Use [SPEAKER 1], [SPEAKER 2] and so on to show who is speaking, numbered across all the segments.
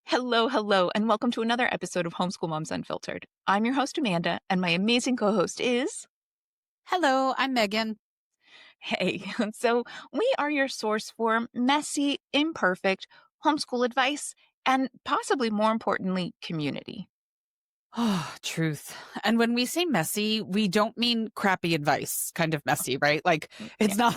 [SPEAKER 1] Hello, hello, and welcome to another episode of Homeschool Moms Unfiltered. I'm your host, Amanda, and my amazing co host is.
[SPEAKER 2] Hello, I'm Megan.
[SPEAKER 1] Hey, so we are your source for messy, imperfect homeschool advice and possibly more importantly, community.
[SPEAKER 2] Oh, truth. And when we say messy, we don't mean crappy advice, kind of messy, right? Like
[SPEAKER 1] Yeah.
[SPEAKER 2] it's not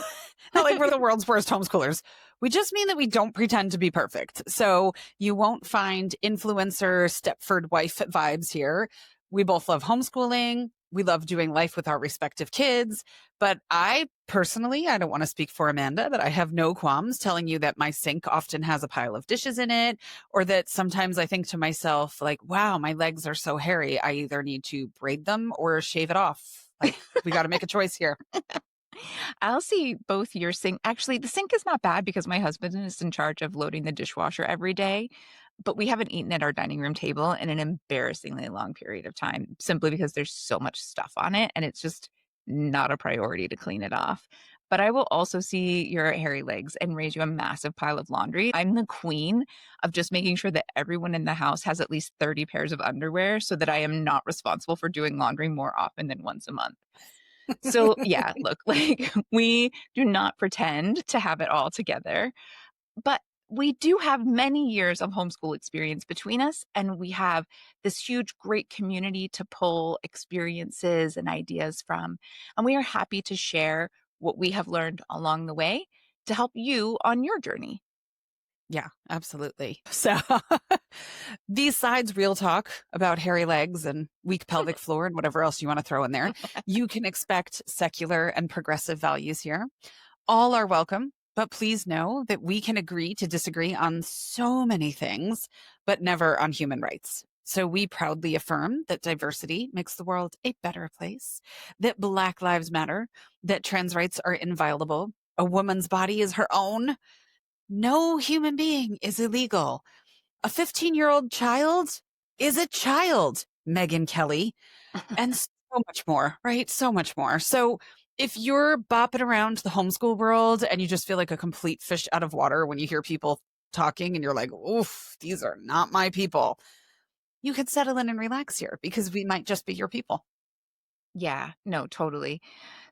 [SPEAKER 2] not like we're the world's worst homeschoolers. We just mean that we don't pretend to be perfect. So you won't find influencer Stepford wife vibes here. We both love homeschooling. We love doing life with our respective kids. But I personally, I don't want to speak for Amanda, but I have no qualms telling you that my sink often has a pile of dishes in it, or that sometimes I think to myself, like, wow, my legs are so hairy. I either need to braid them or shave it off. Like, we got to make a choice here.
[SPEAKER 1] I'll see both your sink. Actually, the sink is not bad because my husband is in charge of loading the dishwasher every day. But we haven't eaten at our dining room table in an embarrassingly long period of time simply because there's so much stuff on it and it's just not a priority to clean it off. But I will also see your hairy legs and raise you a massive pile of laundry. I'm the queen of just making sure that everyone in the house has at least 30 pairs of underwear so that I am not responsible for doing laundry more often than once a month. So, yeah, look, like we do not pretend to have it all together, but we do have many years of homeschool experience between us, and we have this huge, great community to pull experiences and ideas from. And we are happy to share what we have learned along the way to help you on your journey.
[SPEAKER 2] Yeah, absolutely. So, besides real talk about hairy legs and weak pelvic floor and whatever else you want to throw in there, you can expect secular and progressive values here. All are welcome, but please know that we can agree to disagree on so many things, but never on human rights. So we proudly affirm that diversity makes the world a better place, that Black Lives Matter, that trans rights are inviolable, a woman's body is her own, no human being is illegal, a 15-year-old child is a child, Megan Kelly, and so much more, right? So much more. So if you're bopping around the homeschool world and you just feel like a complete fish out of water when you hear people talking and you're like, oof, these are not my people, you can settle in and relax here because we might just be your people.
[SPEAKER 1] Yeah, no, totally.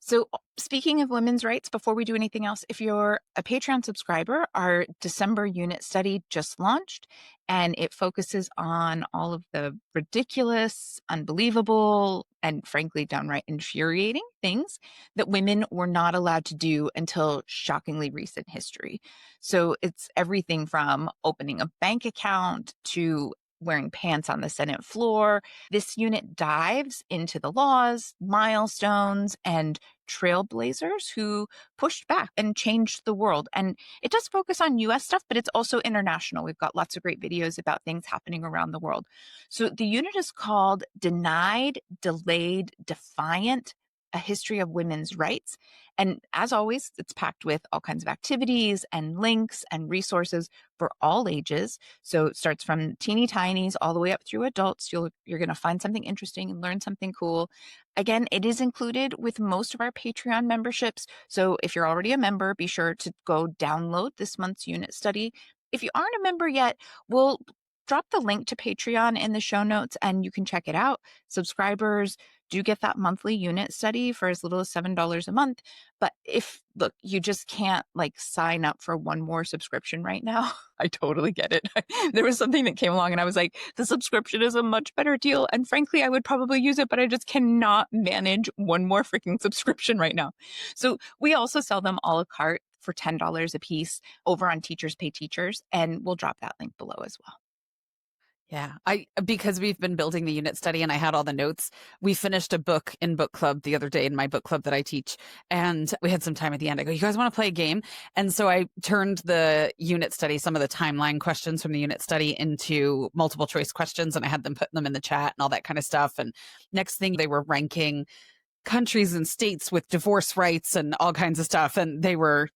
[SPEAKER 1] So, speaking of women's rights, before we do anything else, if you're a Patreon subscriber, our December unit study just launched and it focuses on all of the ridiculous, unbelievable, and frankly, downright infuriating things that women were not allowed to do until shockingly recent history. So, it's everything from opening a bank account to wearing pants on the Senate floor. This unit dives into the laws, milestones, and trailblazers who pushed back and changed the world. And it does focus on US stuff, but it's also international. We've got lots of great videos about things happening around the world. So the unit is called Denied, Delayed, Defiant. A history of women's rights. And as always, it's packed with all kinds of activities and links and resources for all ages. So it starts from teeny tinies all the way up through adults. You're going to find something interesting and learn something cool. Again, it is included with most of our Patreon memberships. So if you're already a member, be sure to go download this month's unit study. If you aren't a member yet, we'll drop the link to Patreon in the show notes and you can check it out. Subscribers do get that monthly unit study for as little as $7 a month. But if, look, you just can't like sign up for one more subscription right now. I totally get it. There was something that came along and I was like, the subscription is a much better deal. And frankly, I would probably use it, but I just cannot manage one more freaking subscription right now. So we also sell them a la carte for $10 a piece over on Teachers Pay Teachers. And we'll drop that link below as well.
[SPEAKER 2] Yeah, because we've been building the unit study and I had all the notes. We finished a book in book club the other day in my book club that I teach. And we had some time at the end. I go, you guys want to play a game? And so I turned the unit study, some of the timeline questions from the unit study into multiple choice questions. And I had them put them in the chat and all that kind of stuff. And next thing they were ranking countries and states with divorce rights and all kinds of stuff. And they were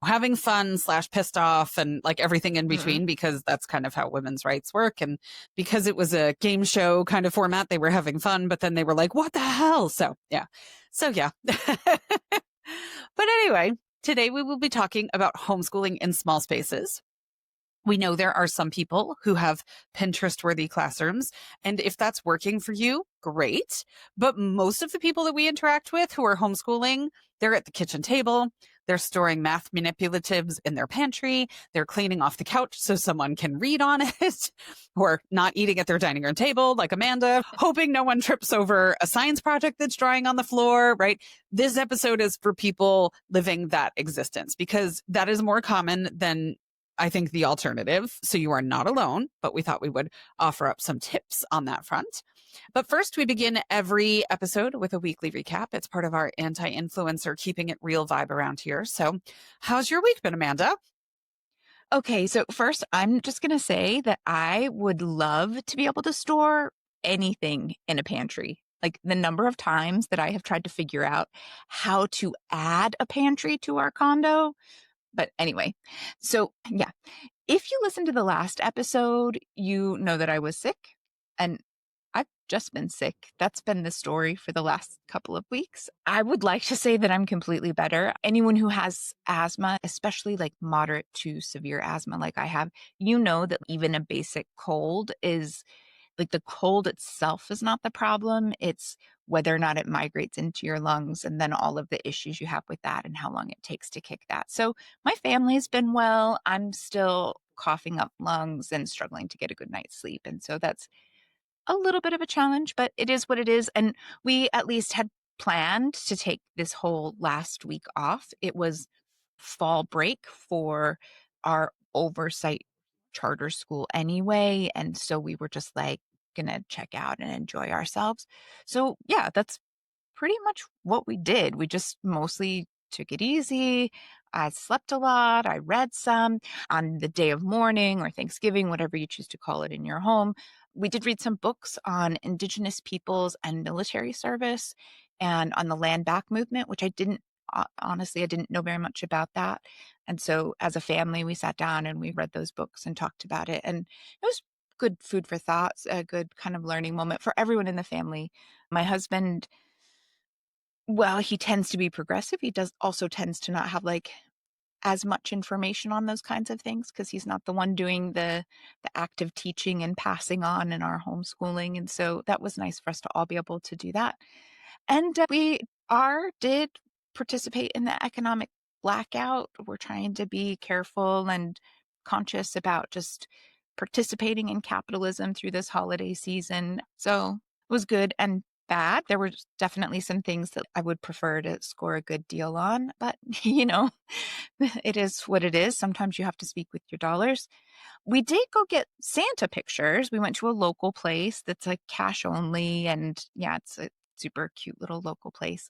[SPEAKER 2] having fun slash pissed off and like everything in
[SPEAKER 1] Mm.
[SPEAKER 2] between because that's kind of how women's rights work. And because it was a game show kind of format, they were having fun, but then they were like, what the hell? So yeah. So yeah. But anyway, today we will be talking about homeschooling in small spaces. We know there are some people who have Pinterest-worthy classrooms, and if that's working for you, great. But most of the people that we interact with who are homeschooling, they're at the kitchen table, they're storing math manipulatives in their pantry, they're cleaning off the couch so someone can read on it, or not eating at their dining room table like Amanda, hoping no one trips over a science project that's drying on the floor, right? This episode is for people living that existence because that is more common than I think the alternative. So you are not alone, but we thought we would offer up some tips on that front. But first, we begin every episode with a weekly recap. It's part of our anti-influencer keeping it real vibe around here. So how's your week been, Amanda?
[SPEAKER 1] Okay, so first, I'm just going to say that I would love to be able to store anything in a pantry. Like the number of times that I have tried to figure out how to add a pantry to our condo. But anyway, so yeah, if you listen to the last episode, you know that I was sick and I've just been sick. That's been the story for the last couple of weeks. I would like to say that I'm completely better. Anyone who has asthma, especially like moderate to severe asthma like I have, you know that even a basic cold is like the cold itself is not the problem. It's whether or not it migrates into your lungs and then all of the issues you have with that and how long it takes to kick that. So my family's been well. I'm still coughing up lungs and struggling to get a good night's sleep. And so that's a little bit of a challenge, but it is what it is. And we at least had planned to take this whole last week off. It was fall break for our oversight charter school anyway. And so we were just like going to check out and enjoy ourselves. So, yeah, that's pretty much what we did. We just mostly took it easy. I slept a lot. I read some on the day of mourning or Thanksgiving, whatever you choose to call it in your home. We did read some books on Indigenous peoples and military service and on the land back movement, which I didn't honestly, I didn't know very much about that. And so as a family, we sat down and we read those books and talked about it. And it was good food for thoughts, a good kind of learning moment for everyone in the family. My husband, well, he tends to be progressive. He does also tends to not have like as much information on those kinds of things because he's not the one doing the active teaching and passing on in our homeschooling. And so that was nice for us to all be able to do that. And we did participate in the economic blackout. We're trying to be careful and conscious about just participating in capitalism through this holiday season. So it was good and bad. There were definitely some things that I would prefer to score a good deal on, but it is what it is. Sometimes you have to speak with your dollars. We did go get Santa pictures. We went to a local place that's like cash only. And yeah, it's a super cute little local place.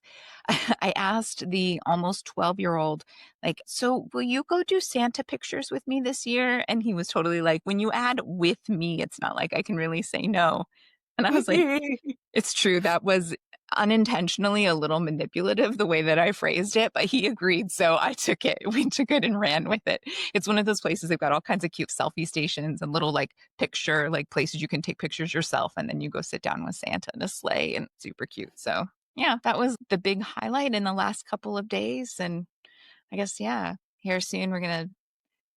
[SPEAKER 1] I asked the almost 12-year-old, like, so will you go do Santa pictures with me this year? And he was totally like, when you add with me, it's not like I can really say no. And I was like, it's true. That was unintentionally a little manipulative the way that I phrased it, but he agreed. So I took it. We took it and ran with it. It's one of those places they've got all kinds of cute selfie stations and little like picture, like places you can take pictures yourself. And then you go sit down with Santa in a sleigh and super cute. So yeah, that was the big highlight in the last couple of days. And I guess, yeah, here soon we're going to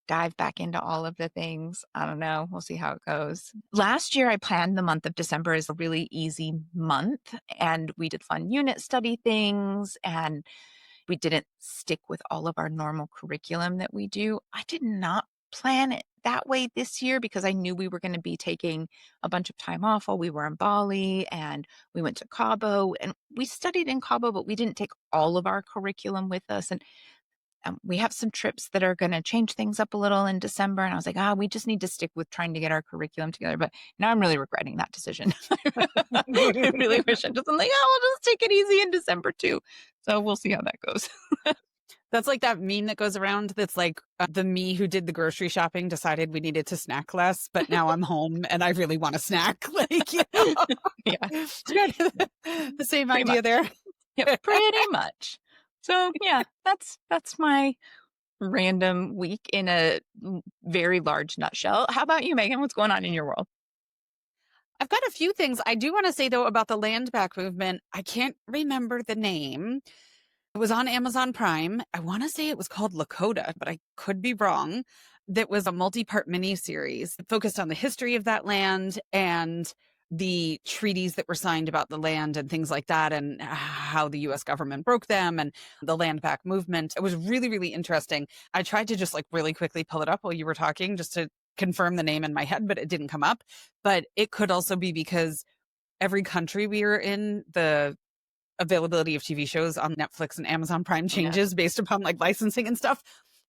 [SPEAKER 1] dive back into all of the things. I don't know. We'll see how it goes. Last year, I planned the month of December as a really easy month, and we did fun unit study things, and we didn't stick with all of our normal curriculum that we do. I did not plan it that way this year because I knew we were going to be taking a bunch of time off while we were in Bali, and we went to Cabo, and we studied in Cabo, but we didn't take all of our curriculum with us. And we have some trips that are going to change things up a little in December. And I was like, we just need to stick with trying to get our curriculum together. But now I'm really regretting that decision. I really wish I'm like, we'll just take it easy in December too. So we'll see how that goes.
[SPEAKER 2] That's like that meme that goes around that's like the me who did the grocery shopping decided we needed to snack less, but now I'm home and I really want to snack. Like,
[SPEAKER 1] Yeah,
[SPEAKER 2] the same
[SPEAKER 1] pretty
[SPEAKER 2] idea
[SPEAKER 1] much.
[SPEAKER 2] there.
[SPEAKER 1] Yep, pretty much. So yeah, that's my random week in a very large nutshell. How about you, Megan? What's going on in your world?
[SPEAKER 2] I've got a few things. I do want to say, though, about the land back movement. I can't remember the name. It was on Amazon Prime. I want to say it was called Lakota, but I could be wrong. that was a multi-part mini-series focused on the history of that land and the treaties that were signed about the land and things like that, and how the US government broke them and the land back movement. It was really, really interesting. I tried to just like really quickly pull it up while you were talking just to confirm the name in my head, but it didn't come up. But it could also be because every country we are in, the availability of TV shows on Netflix and Amazon Prime
[SPEAKER 1] Yeah.
[SPEAKER 2] changes based upon like licensing and stuff.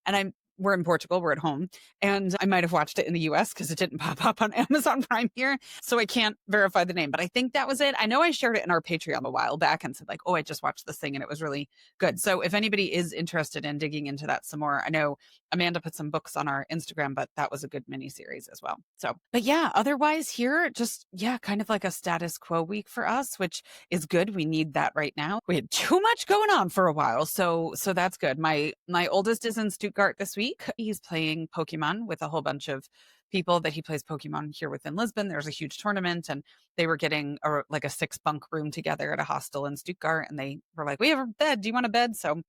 [SPEAKER 2] And we're in Portugal, we're at home, and I might have watched it in the US because it didn't pop up on Amazon Prime here. So I can't verify the name, but I think that was it. I know I shared it in our Patreon a while back and said like, oh, I just watched this thing and it was really good. So if anybody is interested in digging into that some more, I know Amanda put some books on our Instagram, but that was a good mini series as well. So, but yeah, otherwise here, just, yeah, kind of like a status quo week for us, which is good. We need that right now. We had too much going on for a while. So that's good. My oldest is in Stuttgart this week. He's playing Pokemon with a whole bunch of people that he plays Pokemon here within Lisbon. There's a huge tournament and they were getting like a 6 bunk room together at a hostel in Stuttgart. And they were like, we have a bed. Do you want a bed? So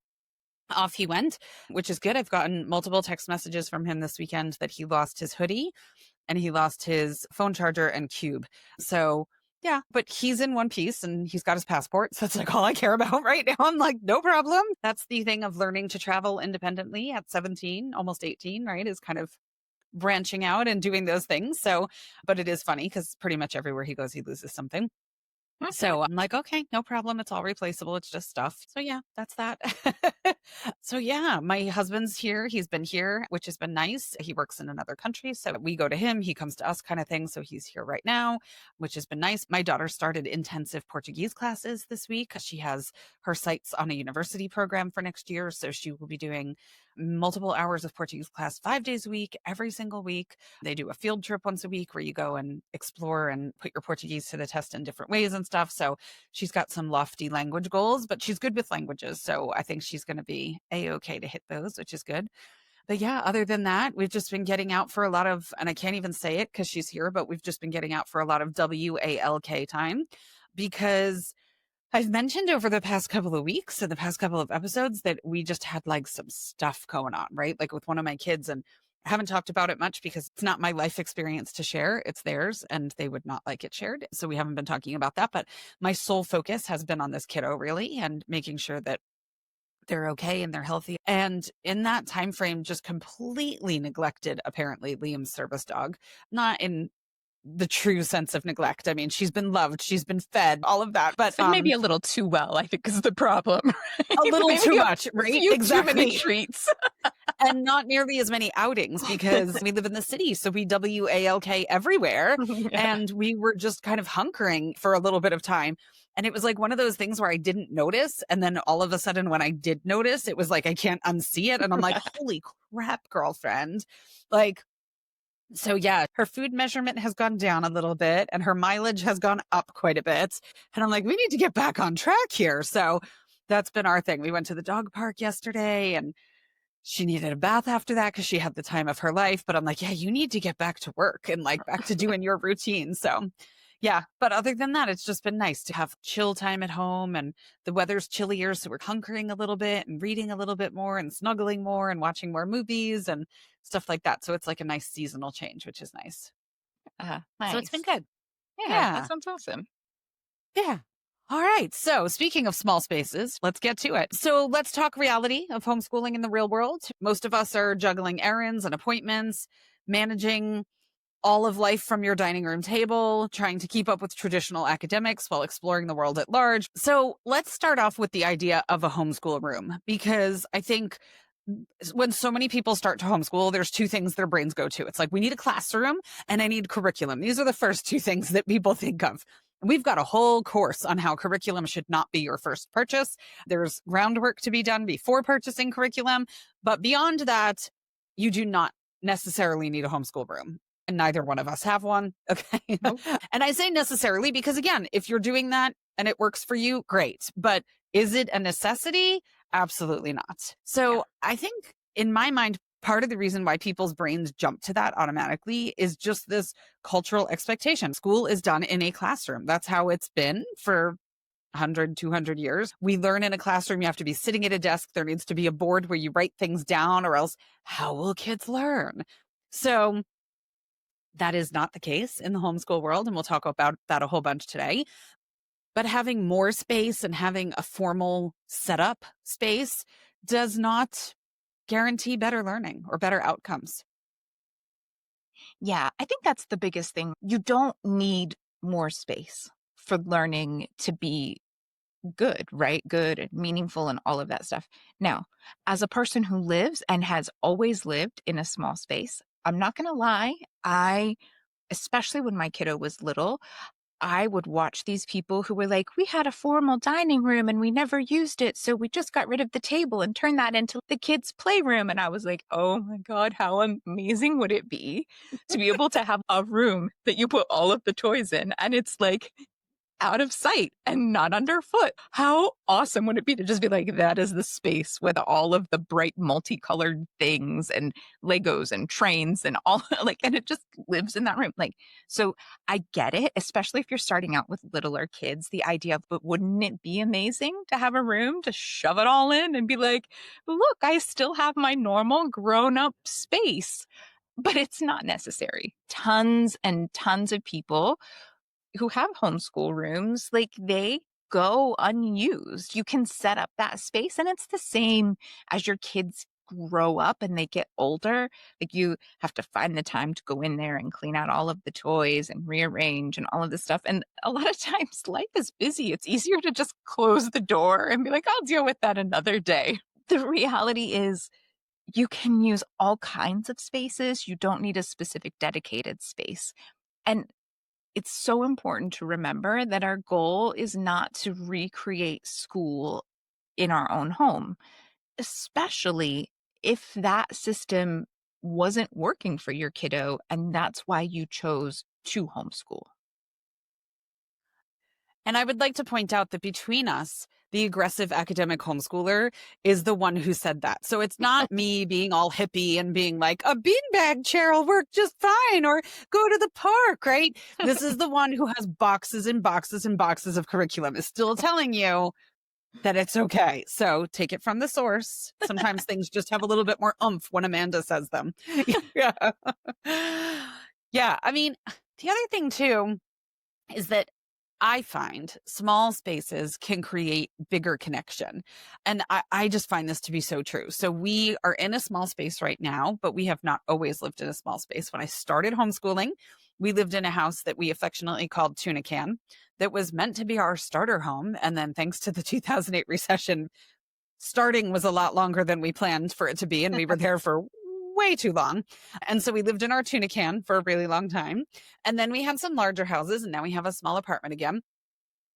[SPEAKER 2] off he went, which is good. I've gotten multiple text messages from him this weekend that he lost his hoodie and he lost his phone charger and cube. So yeah, but he's in one piece and he's got his passport. So that's like all I care about right now. I'm like, no problem. That's the thing of learning to travel independently at 17, almost 18, right? Is kind of branching out and doing those things. So, but it is funny because pretty much everywhere he goes, he loses something.
[SPEAKER 1] Okay.
[SPEAKER 2] So I'm like, okay, no problem. It's all replaceable. It's just stuff. So yeah, that's that. So yeah, my husband's here. He's been here, which has been nice. He works in another country. So we go to him, he comes to us kind of thing. So he's here right now, which has been nice. My daughter started intensive Portuguese classes this week. She has her sights on a university program for next year. So she will be doing multiple hours of Portuguese class 5 days a week, every single week. They do a field trip once a week where you go and explore and put your Portuguese to the test in different ways and stuff. So she's got some lofty language goals, but she's good with languages. So I think she's going to be a-okay to hit those, which is good. But yeah, other than that, we've just been getting out for a lot of, and I can't even say it because she's here, but we've just been getting out for a lot of WALK time because I've mentioned over the past couple of weeks and the past couple of episodes that we just had like some stuff going on, right? Like with one of my kids, and I haven't talked about it much because it's not my life experience to share. It's theirs and they would not like it shared. So we haven't been talking about that, but my sole focus has been on this kiddo really and making sure that they're okay and they're healthy. And in that time frame, just completely neglected, apparently, Liam's service dog, not in the true sense of neglect. I mean, she's been loved, she's been fed, all of that, but
[SPEAKER 1] Maybe a little too well, I think is the problem. Right?
[SPEAKER 2] a little
[SPEAKER 1] Maybe
[SPEAKER 2] too
[SPEAKER 1] a
[SPEAKER 2] much, right?
[SPEAKER 1] few too many
[SPEAKER 2] Exactly.
[SPEAKER 1] treats.
[SPEAKER 2] And not nearly as many outings because we live in the city. So we WALK everywhere.
[SPEAKER 1] Yeah.
[SPEAKER 2] And we were just kind of hunkering for a little bit of time. And it was like one of those things where I didn't notice. And then all of a sudden, when I did notice, it was like, I can't unsee it. And I'm like, holy crap, girlfriend. Like, so yeah, her food measurement has gone down a little bit and her mileage has gone up quite a bit. And I'm like, we need to get back on track here. So that's been our thing. We went to the dog park yesterday and she needed a bath after that because she had the time of her life. But I'm like, yeah, you need to get back to work and like back to doing your routine. So yeah, but other than that, it's just been nice to have chill time at home and the weather's chillier. So we're hunkering a little bit and reading a little bit more and snuggling more and watching more movies and stuff like that. So it's like a nice seasonal change, which is nice. So it's been
[SPEAKER 1] Nice.
[SPEAKER 2] good.
[SPEAKER 1] Yeah, that
[SPEAKER 2] Yeah.
[SPEAKER 1] sounds awesome.
[SPEAKER 2] Yeah. All right. So speaking of small spaces, let's get to it. So let's talk reality of homeschooling in the real world. Most of us are juggling errands and appointments, managing all of life from your dining room table, trying to keep up with traditional academics while exploring the world at large. So let's start off with the idea of a homeschool room, because I think when so many people start to homeschool, there's two things their brains go to. It's like, we need a classroom and I need curriculum. These are the first two things that people think of. We've got a whole course on how curriculum should not be your first purchase. There's groundwork to be done before purchasing curriculum. But beyond that, you do not necessarily need a homeschool room. And neither one of us have one. Okay.
[SPEAKER 1] Nope.
[SPEAKER 2] And I say necessarily because, again, if you're doing that and it works for you, great. But is it a necessity? Absolutely not.
[SPEAKER 1] Yeah.
[SPEAKER 2] So I think in my mind, part of the reason why people's brains jump to that automatically is just this cultural expectation. School is done in a classroom. That's how it's been for 100, 200 years. We learn in a classroom, you have to be sitting at a desk. There needs to be a board where you write things down, or else how will kids learn? So that is not the case in the homeschool world. And we'll talk about that a whole bunch today. But having more space and having a formal setup space does not guarantee better learning or better outcomes.
[SPEAKER 1] Yeah, I think that's the biggest thing. You don't need more space for learning to be good, right? Good and meaningful and all of that stuff. Now, as a person who lives and has always lived in a small space, I'm not going to lie, especially when my kiddo was little, I would watch these people who were like, we had a formal dining room and we never used it. So we just got rid of the table and turned that into the kids' playroom. And I was like, oh my God, how amazing would it be to be able to have a room that you put all of the toys in? And it's like out of sight and not underfoot. How awesome would it be to just be like, that is the space with all of the bright multicolored things and Legos and trains and all like, and it just lives in that room. Like, so I get it, especially if you're starting out with littler kids, the idea of, but wouldn't it be amazing to have a room to shove it all in and be like, look, I still have my normal grown up space. But it's not necessary. Tons and tons of people who have homeschool rooms, like they go unused. You can set up that space and it's the same as your kids grow up and they get older. Like you have to find the time to go in there and clean out all of the toys and rearrange and all of this stuff. And a lot of times life is busy. It's easier to just close the door and be like, I'll deal with that another day. The reality is you can use all kinds of spaces. You don't need a specific dedicated space. And it's so important to remember that our goal is not to recreate school in our own home, especially if that system wasn't working for your kiddo and that's why you chose to homeschool.
[SPEAKER 2] And I would like to point out that between us, the aggressive academic homeschooler is the one who said that. So it's not me being all hippie and being like, a beanbag chair will work just fine, or go to the park, right? This is the one who has boxes and boxes and boxes of curriculum, is still telling you that it's okay. So take it from the source. Sometimes things just have a little bit more oomph when Amanda says them. Yeah. Yeah. I mean, the other thing too is that I find small spaces can create bigger connection. And I just find this to be so true. So we are in a small space right now, but we have not always lived in a small space. When I started homeschooling, we lived in a house that we affectionately called Tuna Can that was meant to be our starter home. And then thanks to the 2008 recession, starting was a lot longer than we planned for it to be. And we were there for way too long. And so we lived in our tuna can for a really long time. And then we had some larger houses and now we have a small apartment again.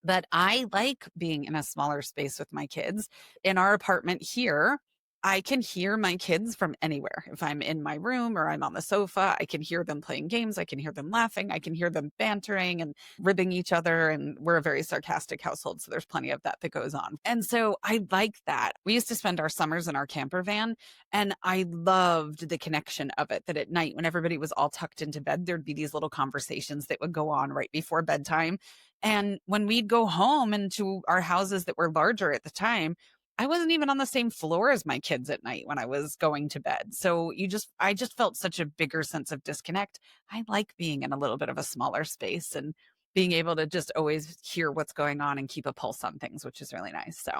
[SPEAKER 2] But I like being in a smaller space with my kids. In our apartment here, I can hear my kids from anywhere. If I'm in my room or I'm on the sofa, I can hear them playing games. I can hear them laughing. I can hear them bantering and ribbing each other. And we're a very sarcastic household. So there's plenty of that that goes on. And so I like that. We used to spend our summers in our camper van and I loved the connection of it, that at night when everybody was all tucked into bed, there'd be these little conversations that would go on right before bedtime. And when we'd go home into our houses that were larger at the time, I wasn't even on the same floor as my kids at night when I was going to bed. So I just felt such a bigger sense of disconnect. I like being in a little bit of a smaller space and being able to just always hear what's going on and keep a pulse on things, which is really nice. So,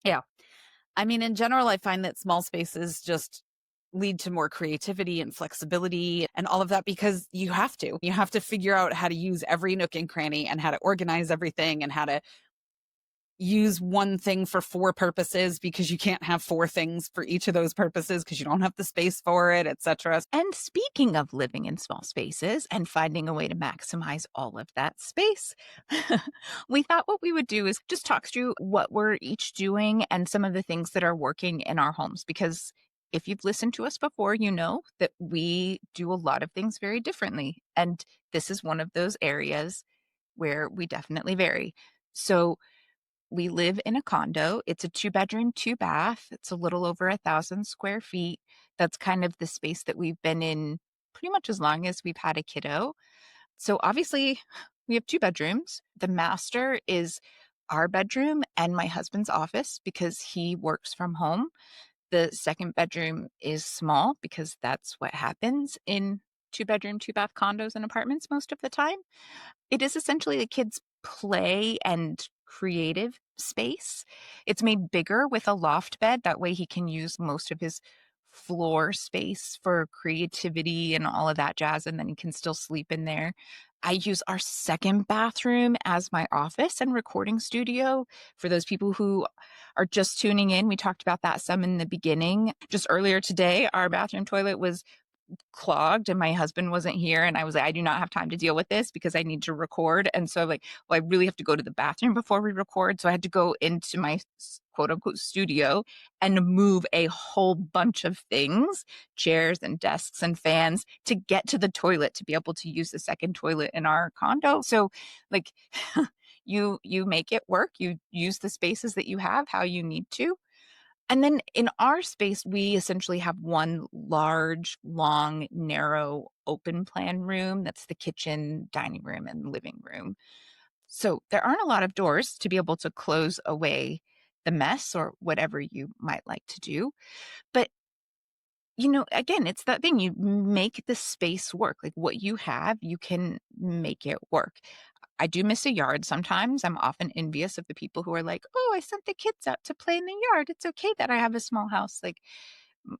[SPEAKER 2] yeah. I mean, in general, I find that small spaces just lead to more creativity and flexibility and all of that because you have to. You have to figure out how to use every nook and cranny and how to organize everything and how to use one thing for four purposes because you can't have four things for each of those purposes because you don't have the space for it, etc.
[SPEAKER 1] And speaking of living in small spaces and finding a way to maximize all of that space, we thought what we would do is just talk through what we're each doing and some of the things that are working in our homes. Because if you've listened to us before, you know that we do a lot of things very differently. And this is one of those areas where we definitely vary. So, we live in a condo. It's a 2-bedroom, 2-bath. It's a little over 1,000 square feet. That's kind of the space that we've been in pretty much as long as we've had a kiddo. So obviously, we have 2 bedrooms. The master is our bedroom and my husband's office because he works from home. The second bedroom is small because that's what happens in two-bedroom, two-bath condos and apartments most of the time. It is essentially a kid's play and creative space. It's made bigger with a loft bed. That way he can use most of his floor space for creativity and all of that jazz, and then he can still sleep in there. I use our second bathroom as my office and recording studio. For those people who are just tuning in, we talked about that some in the beginning. Just earlier today, our bathroom toilet was clogged and my husband wasn't here, and I was like, I do not have time to deal with this because I need to record. And so like, well, I really have to go to the bathroom before we record. So I had to go into my quote unquote studio and move a whole bunch of things, chairs and desks and fans, to get to the toilet to be able to use the second toilet in our condo. So like you make it work. You use the spaces that you have how you need to. And then in our space, we essentially have one large, long, narrow, open plan room. That's the kitchen, dining room, and living room. So there aren't a lot of doors to be able to close away the mess or whatever you might like to do. But, again, it's that thing. You make the space work. Like what you have, you can make it work. I do miss a yard sometimes. I'm often envious of the people who are like, "Oh, I sent the kids out to play in the yard. It's okay that I have a small house." Like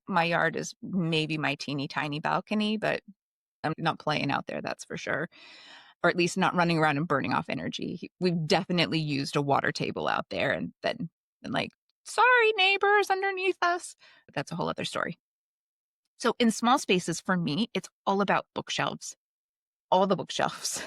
[SPEAKER 1] my yard is maybe my teeny tiny balcony, but I'm not playing out there, that's for sure. Or at least not running around and burning off energy. We've definitely used a water table out there and then been like, "Sorry, neighbors underneath us." But that's a whole other story. So in small spaces for me, it's all about bookshelves, all the bookshelves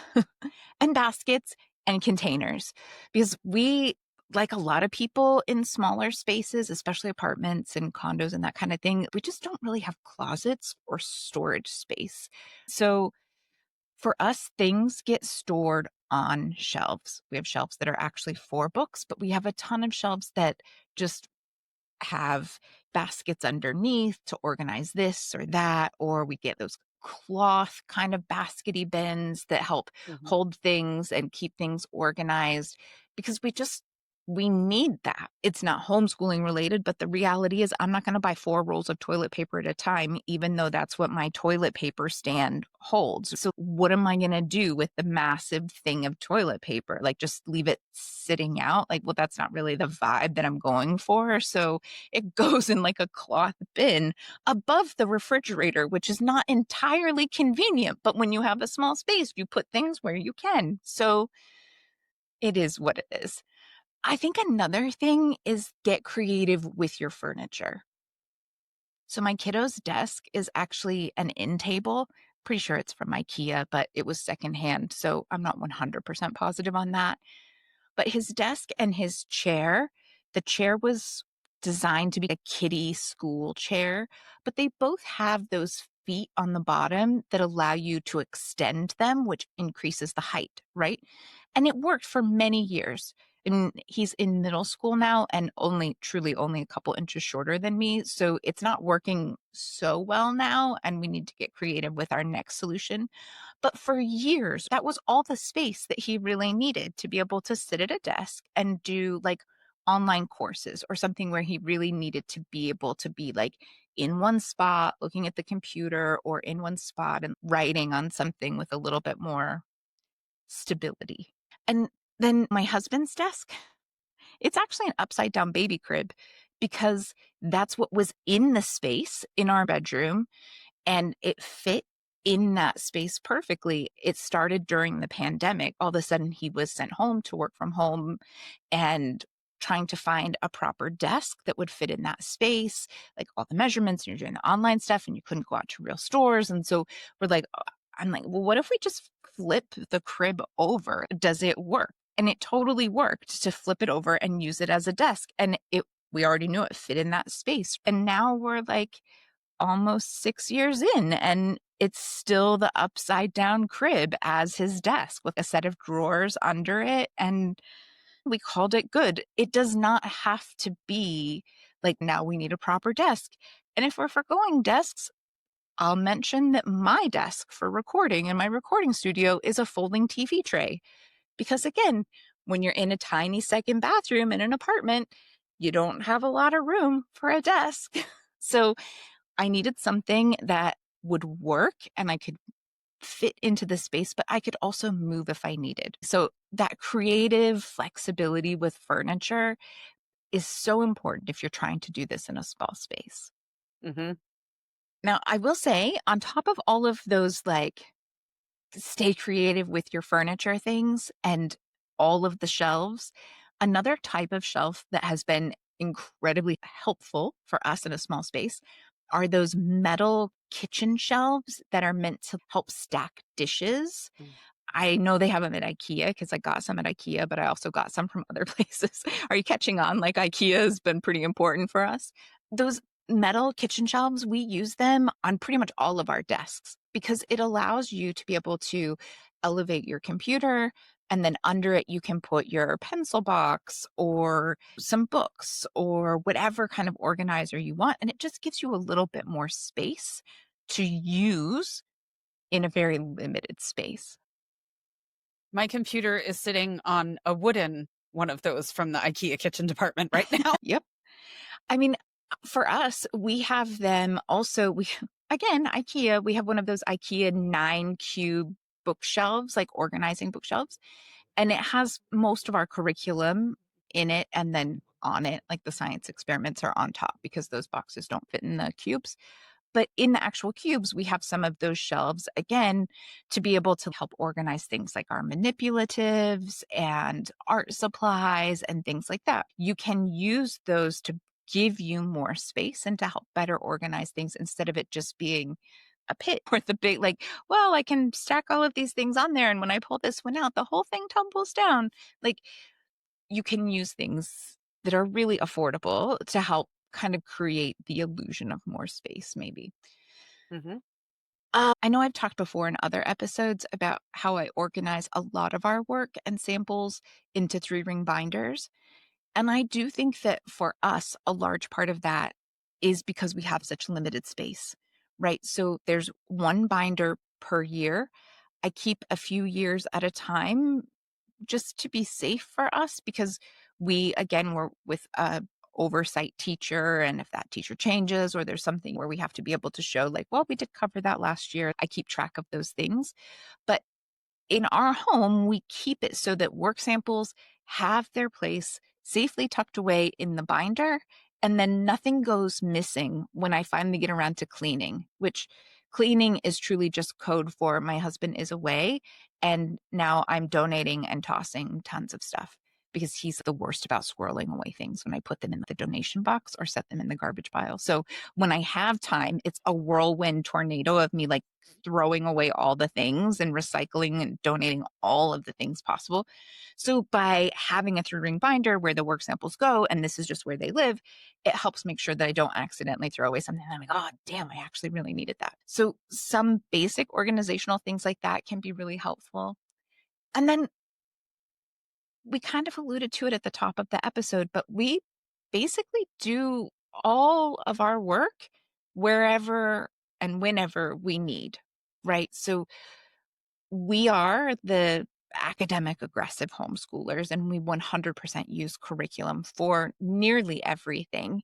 [SPEAKER 1] and baskets and containers, because we, like a lot of people in smaller spaces, especially apartments and condos and that kind of thing, we just don't really have closets or storage space. So for us, things get stored on shelves. We have shelves that are actually for books, but we have a ton of shelves that just have baskets underneath to organize this or that, or we get those cloth kind of baskety bins that help
[SPEAKER 2] Mhm.
[SPEAKER 1] hold things and keep things organized because we need that. It's not homeschooling related, but the reality is I'm not going to buy 4 rolls of toilet paper at a time, even though that's what my toilet paper stand holds. So what am I going to do with the massive thing of toilet paper? Like just leave it sitting out? Like, well, that's not really the vibe that I'm going for. So it goes in like a cloth bin above the refrigerator, which is not entirely convenient. But when you have a small space, you put things where you can. So it is what it is. I think another thing is get creative with your furniture. So my kiddo's desk is actually an end table. Pretty sure it's from IKEA, but it was secondhand. So I'm not 100% positive on that. But his desk and his chair, the chair was designed to be a kiddie school chair, but they both have those feet on the bottom that allow you to extend them, which increases the height, right? And it worked for many years. And he's in middle school now and truly only a couple inches shorter than me. So it's not working so well now. And we need to get creative with our next solution. But for years, that was all the space that he really needed to be able to sit at a desk and do like online courses or something where he really needed to be able to be like in one spot, looking at the computer, or in one spot and writing on something with a little bit more stability. And then my husband's desk, it's actually an upside down baby crib because that's what was in the space in our bedroom and it fit in that space perfectly. It started during the pandemic. All of a sudden, he was sent home to work from home and trying to find a proper desk that would fit in that space, like all the measurements, and you're doing the online stuff and you couldn't go out to real stores. And so I'm like, well, what if we just flip the crib over? Does it work? And it totally worked to flip it over and use it as a desk. And we already knew it fit in that space. And now we're like, almost 6 years in, and it's still the upside down crib as his desk with a set of drawers under it. And we called it good. It does not have to be like now we need a proper desk. And if we're forgoing desks, I'll mention that my desk for recording in my recording studio is a folding TV tray. Because again, when you're in a tiny second bathroom in an apartment, you don't have a lot of room for a desk. So I needed something that would work and I could fit into the space, but I could also move if I needed. So that creative flexibility with furniture is so important if you're trying to do this in a small space.
[SPEAKER 2] Hmm.
[SPEAKER 1] Now, I will say, on top of all of those, like, stay creative with your furniture things and all of the shelves, another type of shelf that has been incredibly helpful for us in a small space are those metal kitchen shelves that are meant to help stack dishes. I know they have them at IKEA because I got some at IKEA, but I also got some from other places. Are you catching on? Like, IKEA has been pretty important for us. Those metal kitchen shelves, we use them on pretty much all of our desks because it allows you to be able to elevate your computer, and then under it, you can put your pencil box or some books or whatever kind of organizer you want. And it just gives you a little bit more space to use in a very limited space.
[SPEAKER 2] My computer is sitting on a wooden one of those from the IKEA kitchen department right now.
[SPEAKER 1] Yep. I mean, for us, we have them also. We, again, IKEA, we have one of those IKEA 9 cube bookshelves, like organizing bookshelves, and it has most of our curriculum in it. And then on it, like the science experiments are on top because those boxes don't fit in the cubes. But in the actual cubes, we have some of those shelves again to be able to help organize things like our manipulatives and art supplies and things like that. You can use those to give you more space and to help better organize things instead of it just being a pit or the big, like, well, I can stack all of these things on there. And when I pull this one out, the whole thing tumbles down. Like, you can use things that are really affordable to help kind of create the illusion of more space, maybe.
[SPEAKER 2] Hmm.
[SPEAKER 1] I know I've talked before in other episodes about how I organize a lot of our work and samples into 3 ring binders. And I do think that for us, a large part of that is because we have such limited space, right? So there's one binder per year. I keep a few years at a time just to be safe for us because we, again, we're with a oversight teacher, and if that teacher changes or there's something where we have to be able to show, like, well, we did cover that last year, I keep track of those things. But in our home, we keep it so that work samples have their place safely tucked away in the binder, and then nothing goes missing when I finally get around to cleaning, which cleaning is truly just code for my husband is away. And now I'm donating and tossing tons of stuff because he's the worst about squirreling away things when I put them in the donation box or set them in the garbage pile. So when I have time, it's a whirlwind tornado of me, like, throwing away all the things and recycling and donating all of the things possible. So by having a 3 ring binder where the work samples go, and this is just where they live, it helps make sure that I don't accidentally throw away something. I'm like, oh, damn, I actually really needed that. So some basic organizational things like that can be really helpful. And then we kind of alluded to it at the top of the episode, but we basically do all of our work wherever and whenever we need, right? So we are the academic aggressive homeschoolers, and we 100% use curriculum for nearly everything.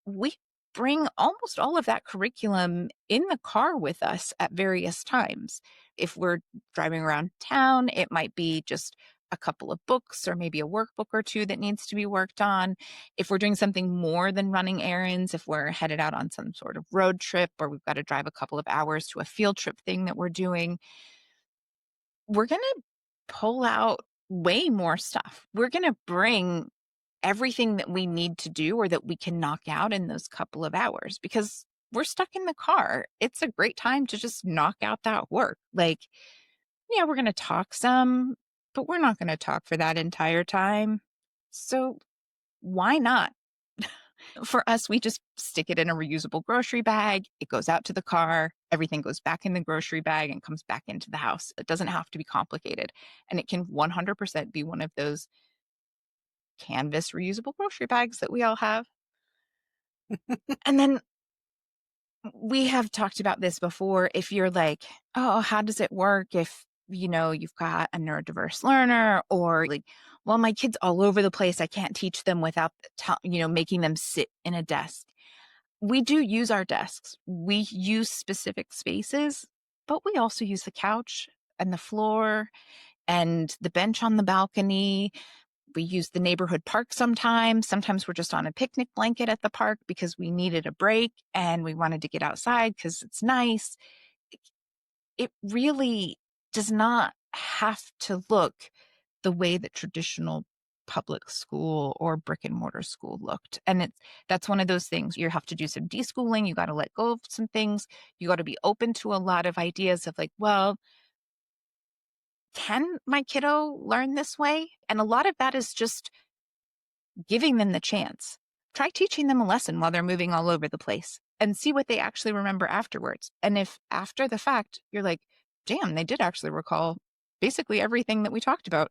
[SPEAKER 1] We bring almost all of that curriculum in the car with us at various times. If we're driving around town, it might be just a couple of books or maybe a workbook or two that needs to be worked on. If we're doing something more than running errands, if we're headed out on some sort of road trip or we've got to drive a couple of hours to a field trip thing that we're doing, we're going to pull out way more stuff. We're going to bring everything that we need to do or that we can knock out in those couple of hours because we're stuck in the car. It's a great time to just knock out that work. Like, yeah, we're going to talk some, but we're not going to talk for that entire time. So why not? For us, we just stick it in a reusable grocery bag. It goes out to the car. Everything goes back in the grocery bag and comes back into the house. It doesn't have to be complicated. And it can 100% be one of those canvas reusable grocery bags that we all have. And then we have talked about this before. If you're like, oh, how does it work if, you've got a neurodiverse learner, or like, well, my kid's all over the place. I can't teach them without, making them sit in a desk. We do use our desks. We use specific spaces, but we also use the couch and the floor and the bench on the balcony. We use the neighborhood park sometimes. Sometimes we're just on a picnic blanket at the park because we needed a break and we wanted to get outside because it's nice. It really does not have to look the way that traditional public school or brick and mortar school looked. And that's one of those things. You have to do some deschooling. You got to let go of some things. You got to be open to a lot of ideas of like, well, can my kiddo learn this way? And a lot of that is just giving them the chance. Try teaching them a lesson while they're moving all over the place and see what they actually remember afterwards. And if after the fact, you're like, damn, they did actually recall basically everything that we talked about.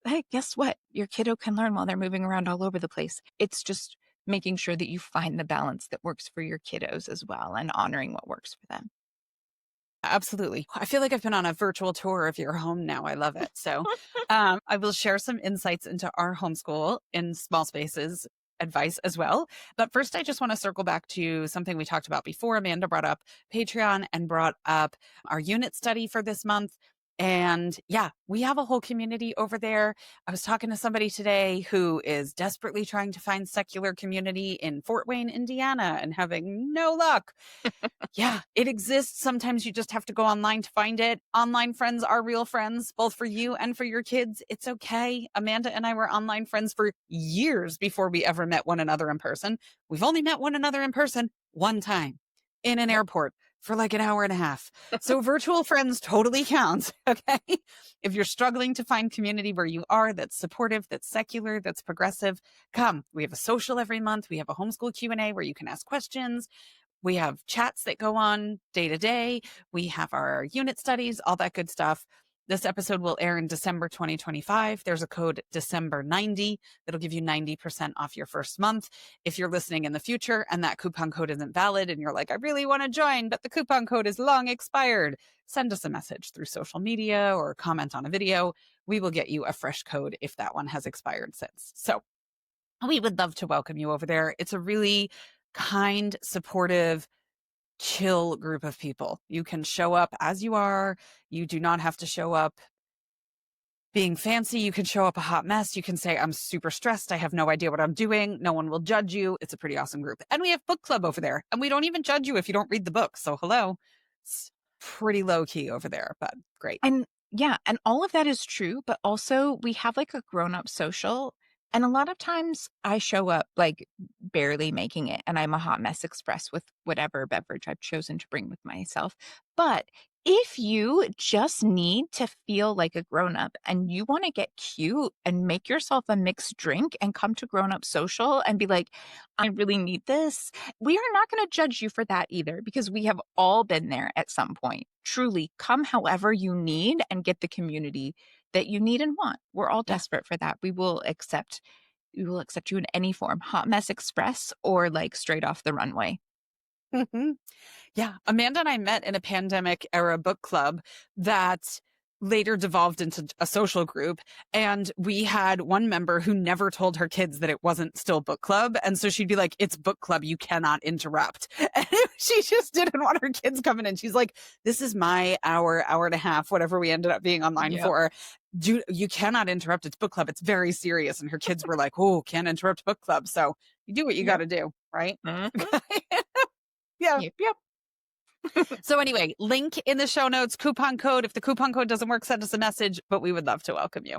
[SPEAKER 1] Hey, guess what? Your kiddo can learn while they're moving around all over the place. It's just making sure that you find the balance that works for your kiddos as well and honoring what works for them.
[SPEAKER 2] Absolutely. I feel like I've been on a virtual tour of your home now. I love it. So I will share some insights into our homeschool in small spaces advice as well. But first, I just want to circle back to something we talked about before. Amanda brought up Patreon and brought up our unit study for this month. And yeah, we have a whole community over there. I was talking to somebody today who is desperately trying to find secular community in Fort Wayne, Indiana, and having no luck. Yeah, it exists. Sometimes you just have to go online to find it. Online friends are real friends, both for you and for your kids. It's okay. Amanda and I were online friends for years before we ever met one another in person. We've only met one another in person one time in an
[SPEAKER 1] Yep.
[SPEAKER 2] airport for like an hour and a half. So virtual friends totally counts. Okay. If you're struggling to find community where you are, that's supportive, that's secular, that's progressive, come. We have a social every month. We have a homeschool Q&A where you can ask questions. We have chats that go on day to day. We have our unit studies, all that good stuff. This episode will air in December 2025. There's a code December90 that'll give you 90% off your first month. If you're listening in the future and that coupon code isn't valid and you're like, I really want to join, but the coupon code is long expired, send us a message through social media or comment on a video. We will get you a fresh code if that one has expired since. So we would love to welcome you over there. It's a really kind, supportive, chill group of people. You can show up as you are. You do not have to show up being fancy. You can show up a hot mess. You can say, I'm super stressed. I have no idea what I'm doing. No one will judge you. It's a pretty awesome group. And we have book club over there. And we don't even judge you if you don't read the book. So hello. It's pretty low key over there, but great.
[SPEAKER 1] And yeah, and all of that is true, but also we have like a grown-up social. And a lot of times I show up like barely making it and I'm a hot mess express with whatever beverage I've chosen to bring with myself. But if you just need to feel like a grown-up and you want to get cute and make yourself a mixed drink and come to grown-up social and be like, I really need this, we are not going to judge you for that either because we have all been there at some point. Truly, come however you need and get the community that you need and want. We're all
[SPEAKER 2] Yeah.
[SPEAKER 1] desperate for that. We will accept you in any form, hot mess express or like straight off the runway.
[SPEAKER 2] Yeah. Amanda and I met in a pandemic era book club that later devolved into a social group. And we had one member who never told her kids that it wasn't still book club. And so she'd be like, it's book club. You cannot interrupt. And she just didn't want her kids coming in. She's like, this is my hour, hour and a half, whatever we ended up being online
[SPEAKER 1] Yep.
[SPEAKER 2] for. You cannot interrupt. It's book club. It's very serious. And her kids were like, oh, can't interrupt book club. So you do what you got
[SPEAKER 1] Yep.
[SPEAKER 2] to do. Right.
[SPEAKER 1] Mhm.
[SPEAKER 2] Yeah.
[SPEAKER 1] Yep. Yep.
[SPEAKER 2] So anyway, link in the show notes, coupon code. If the coupon code doesn't work, send us a message, but we would love to welcome you.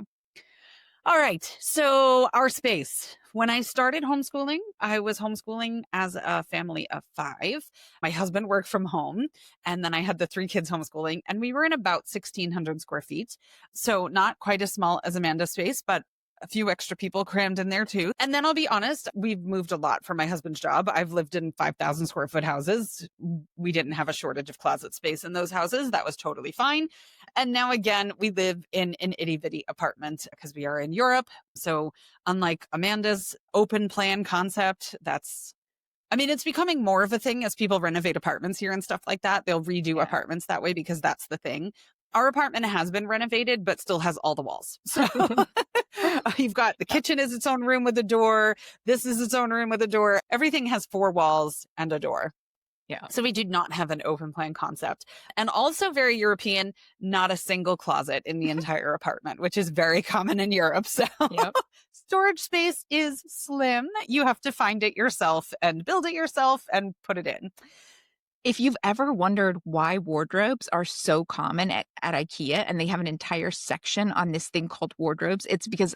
[SPEAKER 2] All right. So our space. When I started homeschooling, I was homeschooling as a family of 5. My husband worked from home, and then I had the 3 kids homeschooling, and we were in about 1,600 square feet. So not quite as small as Amanda's space, but a few extra people crammed in there too. And then I'll be honest, we've moved a lot for my husband's job. I've lived in 5,000 square foot houses. We didn't have a shortage of closet space in those houses. That was totally fine. And now again, we live in an itty bitty apartment because we are in Europe. So unlike Amanda's open plan concept, it's becoming more of a thing as people renovate apartments here and stuff like that. They'll redo
[SPEAKER 1] Yeah.
[SPEAKER 2] apartments that way because that's the thing. Our apartment has been renovated, but still has all the walls. So you've got the kitchen is its own room with a door. This is its own room with a door. Everything has 4 walls and a door.
[SPEAKER 1] Yeah.
[SPEAKER 2] So we do not have an open plan concept. And also very European, not a single closet in the entire apartment, which is very common in Europe. So
[SPEAKER 1] Yep.
[SPEAKER 2] storage space is slim. You have to find it yourself and build it yourself and put it in.
[SPEAKER 1] If you've ever wondered why wardrobes are so common at IKEA and they have an entire section on this thing called wardrobes, it's because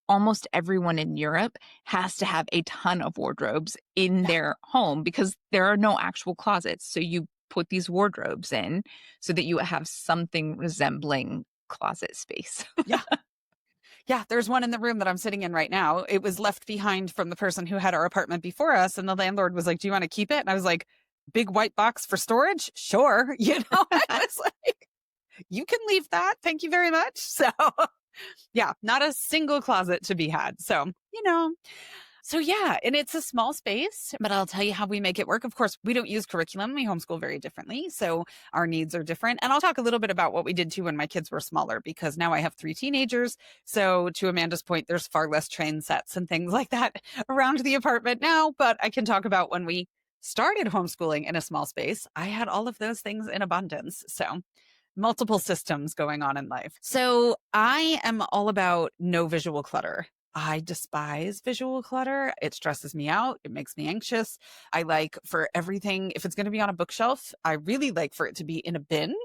[SPEAKER 1] almost everyone in Europe has to have a ton of wardrobes in their home because there are no actual closets. So you put these wardrobes in so that you have something resembling closet space.
[SPEAKER 2] Yeah. Yeah, there's one in the room that I'm sitting in right now. It was left behind from the person who had our apartment before us. And the landlord was like, "Do you want to keep it?" And I was like, "Big white box for storage? Sure." I was like, "You can leave that. Thank you very much." So, yeah, not a single closet to be had. So, So yeah, and it's a small space, but I'll tell you how we make it work. Of course, we don't use curriculum. We homeschool very differently. So our needs are different. And I'll talk a little bit about what we did too when my kids were smaller, because now I have 3 teenagers. So to Amanda's point, there's far less train sets and things like that around the apartment now. But I can talk about when we started homeschooling in a small space, I had all of those things in abundance. So multiple systems going on in life. So I am all about no visual clutter. I despise visual clutter. It stresses me out. It makes me anxious. I like for everything, if it's going to be on a bookshelf, I really like for it to be in a bin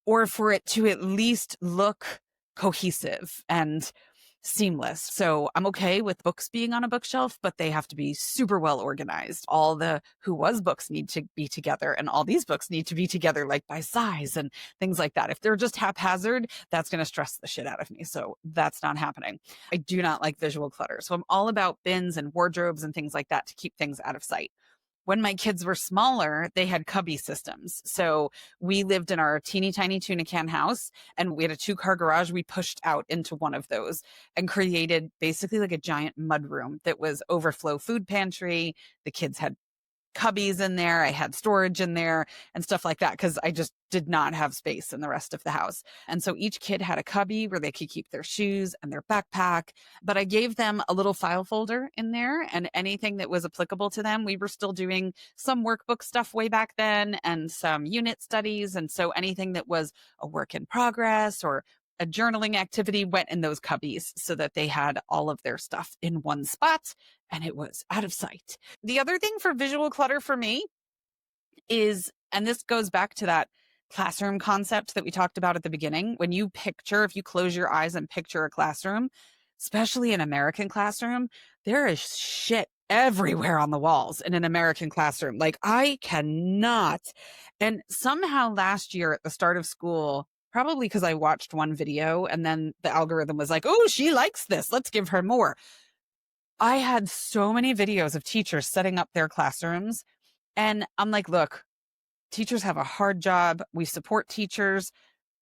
[SPEAKER 2] or for it to at least look cohesive and seamless. So I'm okay with books being on a bookshelf, but they have to be super well organized. All the Who Was books need to be together, and all these books need to be together, like by size and things like that. If they're just haphazard, that's going to stress the shit out of me. So that's not happening. I do not like visual clutter. So I'm all about bins and wardrobes and things like that to keep things out of sight. When my kids were smaller, they had cubby systems. So we lived in our teeny tiny tuna can house and we had a 2-car garage. We pushed out into one of those and created basically like a giant mud room that was overflow food pantry. The kids had cubbies in there. I had storage in there and stuff like that because I just did not have space in the rest of the house. And so each kid had a cubby where they could keep their shoes and their backpack. But I gave them a little file folder in there and anything that was applicable to them. We were still doing some workbook stuff way back then and some unit studies. And so anything that was a work in progress or a journaling activity went in those cubbies so that they had all of their stuff in one spot and it was out of sight. The other thing for visual clutter for me is, and this goes back to that classroom concept that we talked about at the beginning. When you picture, if you close your eyes and picture a classroom, especially an American classroom, there is shit everywhere on the walls in an American classroom. Like I cannot. And somehow last year at the start of school, probably because I watched one video and then the algorithm was like, "Oh, she likes this. Let's give her more." I had so many videos of teachers setting up their classrooms. And I'm like, look, teachers have a hard job. We support teachers.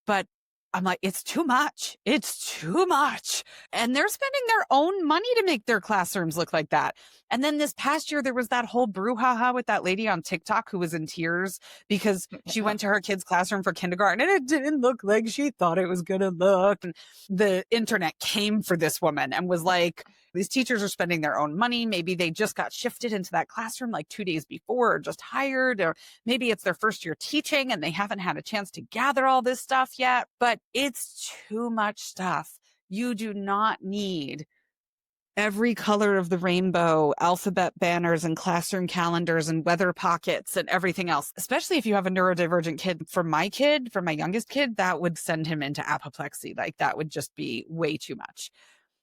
[SPEAKER 2] But I'm like, it's too much. It's too much. And they're spending their own money to make their classrooms look like that. And then this past year, there was that whole brouhaha with that lady on TikTok who was in tears because she went to her kid's classroom for kindergarten and it didn't look like she thought it was going to look. And the internet came for this woman and was like, these teachers are spending their own money. Maybe they just got shifted into that classroom like 2 days before or just hired, or maybe it's their first year teaching and they haven't had a chance to gather all this stuff yet, but it's too much stuff. You do not need every color of the rainbow, alphabet banners and classroom calendars and weather pockets and everything else, especially if you have a neurodivergent kid. For my kid, for my youngest kid, that would send him into apoplexy. Like that would just be way too much.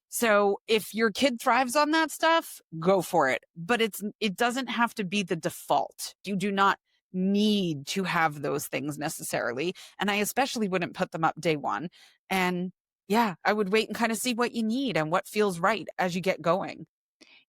[SPEAKER 2] So if your kid thrives on that stuff, go for it. But it doesn't have to be the default. You do not need to have those things necessarily. And I especially wouldn't put them up day one. And yeah, I would wait and kind of see what you need and what feels right as you get going.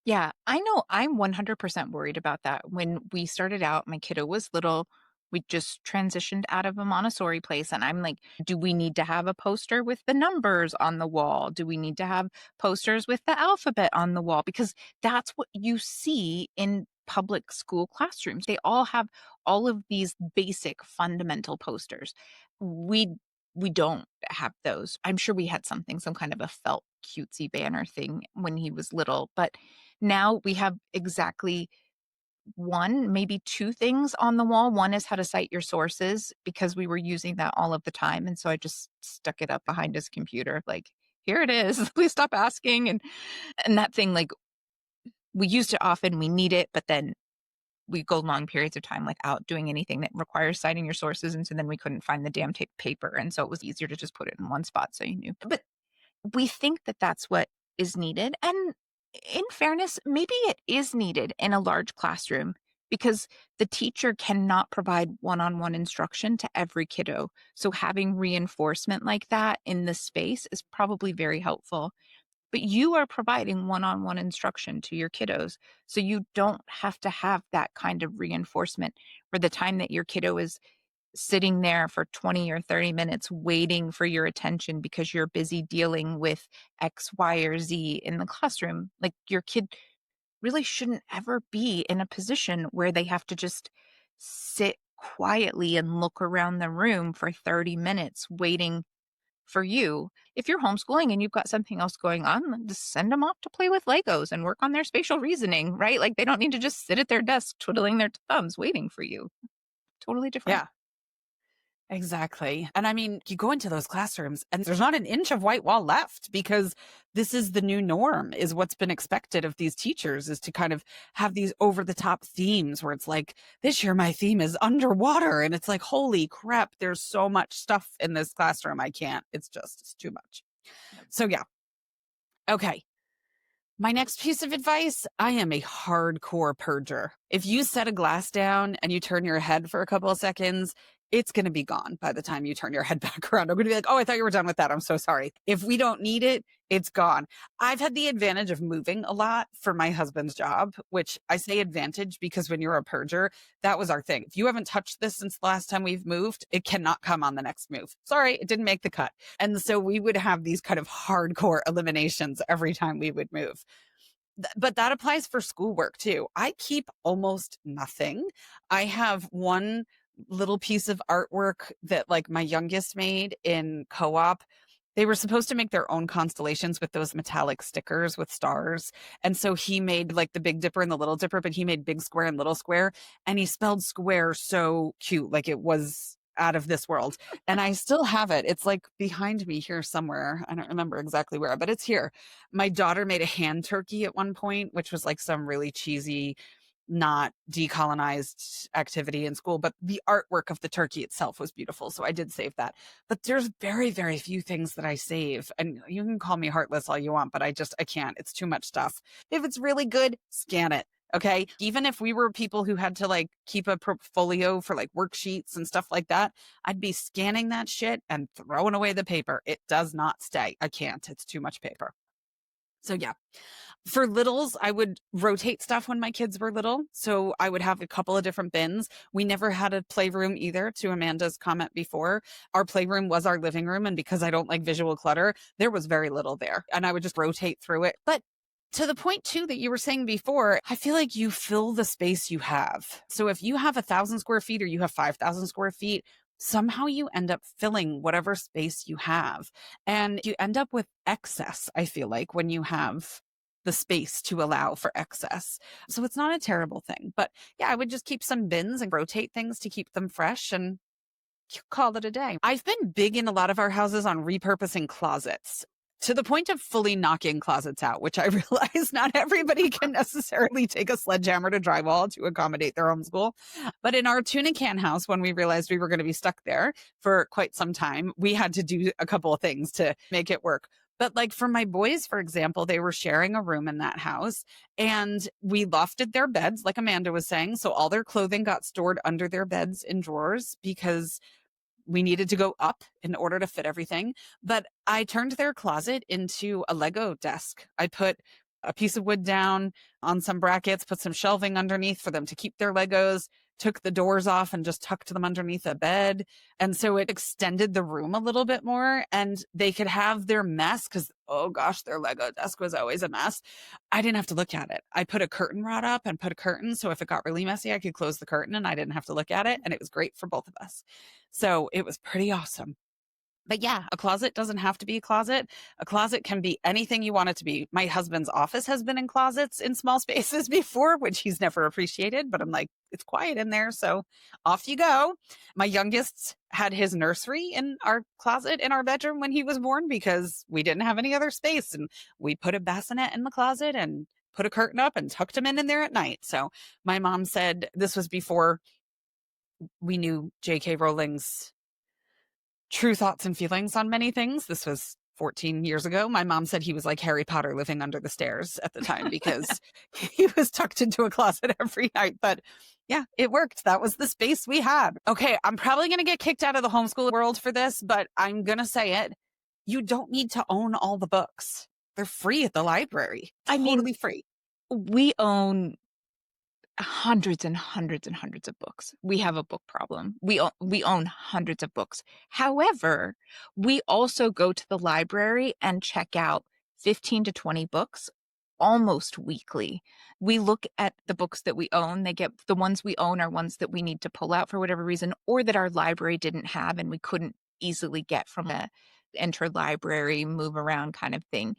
[SPEAKER 1] Yeah, I know I'm 100% worried about that. When we started out, my kiddo was little. We just transitioned out of a Montessori place. And I'm like, do we need to have a poster with the numbers on the wall? Do we need to have posters with the alphabet on the wall? Because that's what you see in public school classrooms. They all have all of these basic fundamental posters. We we don't have those. I'm sure we had something, some kind of a felt cutesy banner thing when he was little, but now we have exactly 1, maybe 2 things on the wall. One is how to cite your sources because we were using that all of the time, and so I just stuck it up behind his computer, like, "Here it is. Please stop asking," and that thing, like, we used it often, we need it, but then we go long periods of time without doing anything that requires citing your sources, and so then we couldn't find the damn paper, and so it was easier to just put it in one spot so you knew. But we think that that's what is needed, and in fairness, maybe it is needed in a large classroom because the teacher cannot provide one-on-one instruction to every kiddo. So having reinforcement like that in the space is probably very helpful. But you are providing one-on-one instruction to your kiddos, so you don't have to have that kind of reinforcement for the time that your kiddo is sitting there for 20 or 30 minutes waiting for your attention because you're busy dealing with X, Y, or Z in the classroom. Like your kid really shouldn't ever be in a position where they have to just sit quietly and look around the room for 30 minutes waiting for you. If you're homeschooling and you've got something else going on, then just send them off to play with Legos and work on their spatial reasoning, right? Like they don't need to just sit at their desk twiddling their thumbs waiting for you. Totally different.
[SPEAKER 2] Yeah. Exactly. And I mean, you go into those classrooms and there's not an inch of white wall left because this is the new norm, is what's been expected of these teachers, is to kind of have these over the top themes where it's like, this year my theme is underwater. And it's like, holy crap, there's so much stuff in this classroom. I can't. It's too much. So yeah. Okay. My next piece of advice, I am a hardcore purger. If you set a glass down and you turn your head for a couple of seconds, it's going to be gone by the time you turn your head back around. I'm going to be like, oh, I thought you were done with that. I'm so sorry. If we don't need it, it's gone. I've had the advantage of moving a lot for my husband's job, which I say advantage because when you're a purger, that was our thing. If you haven't touched this since the last time we've moved, it cannot come on the next move. Sorry, it didn't make the cut. And so we would have these kind of hardcore eliminations every time we would move. But that applies for schoolwork too. I keep almost nothing. I have one little piece of artwork that like my youngest made in co-op. They were supposed to make their own constellations with those metallic stickers with stars. And so he made like the Big Dipper and the Little Dipper, but he made big square and little square. And he spelled square so cute. Like it was out of this world. And I still have it. It's like behind me here somewhere. I don't remember exactly where, but it's here. My daughter made a hand turkey at one point, which was like some really cheesy, not decolonized activity in school, but the artwork of the turkey itself was beautiful. So I did save that. But there's very, very few things that I save. And you can call me heartless all you want, but I can't. It's too much stuff. If it's really good, scan it. Okay. Even if we were people who had to like keep a portfolio for like worksheets and stuff like that, I'd be scanning that shit and throwing away the paper. It does not stay. I can't. It's too much paper. So yeah. For littles, I would rotate stuff when my kids were little. So I would have a couple of different bins. We never had a playroom either, to Amanda's comment before. Our playroom was our living room. And because I don't like visual clutter, there was very little there. And I would just rotate through it. But to the point too that you were saying before, I feel like you fill the space you have. So if you have 1,000 square feet or you have 5,000 square feet, somehow you end up filling whatever space you have. And you end up with excess, I feel like, when you have the space to allow for excess. So it's not a terrible thing. But yeah, I would just keep some bins and rotate things to keep them fresh and call it a day. I've been big in a lot of our houses on repurposing closets, to the point of fully knocking closets out, which I realize not everybody can necessarily take a sledgehammer to drywall to accommodate their homeschool. But in our tuna can house, when we realized we were going to be stuck there for quite some time, we had to do a couple of things to make it work. But like for my boys, for example, they were sharing a room in that house and we lofted their beds, like Amanda was saying. So all their clothing got stored under their beds in drawers because we needed to go up in order to fit everything. But I turned their closet into a Lego desk. I put a piece of wood down on some brackets, put some shelving underneath for them to keep their Legos, took the doors off and just tucked them underneath a bed. And so it extended the room a little bit more and they could have their mess because, oh gosh, their Lego desk was always a mess. I didn't have to look at it. I put a curtain rod up and put a curtain. So if it got really messy, I could close the curtain and I didn't have to look at it. And it was great for both of us. So it was pretty awesome. But yeah, a closet doesn't have to be a closet. A closet can be anything you want it to be. My husband's office has been in closets in small spaces before, which he's never appreciated, but I'm like, it's quiet in there. So off you go. My youngest had his nursery in our closet in our bedroom when he was born because we didn't have any other space. And we put a bassinet in the closet and put a curtain up and tucked him in there at night. So my mom said this was before we knew J.K. Rowling's true thoughts and feelings on many things. This was 14 years ago. My mom said he was like Harry Potter living under the stairs at the time because he was tucked into a closet every night. But yeah, it worked. That was the space we had. Okay, I'm probably going to get kicked out of the homeschool world for this, but I'm going to say it. You don't need to own all the books. They're free at the library.
[SPEAKER 1] I mean,
[SPEAKER 2] Totally free.
[SPEAKER 1] we own hundreds and hundreds and hundreds of books. We have a book problem. We own hundreds of books. However, we also go to the library and check out 15 to 20 books almost weekly. We look at the books that we own. The ones we own are ones that we need to pull out for whatever reason, or that our library didn't have and we couldn't easily get from a interlibrary move around kind of thing.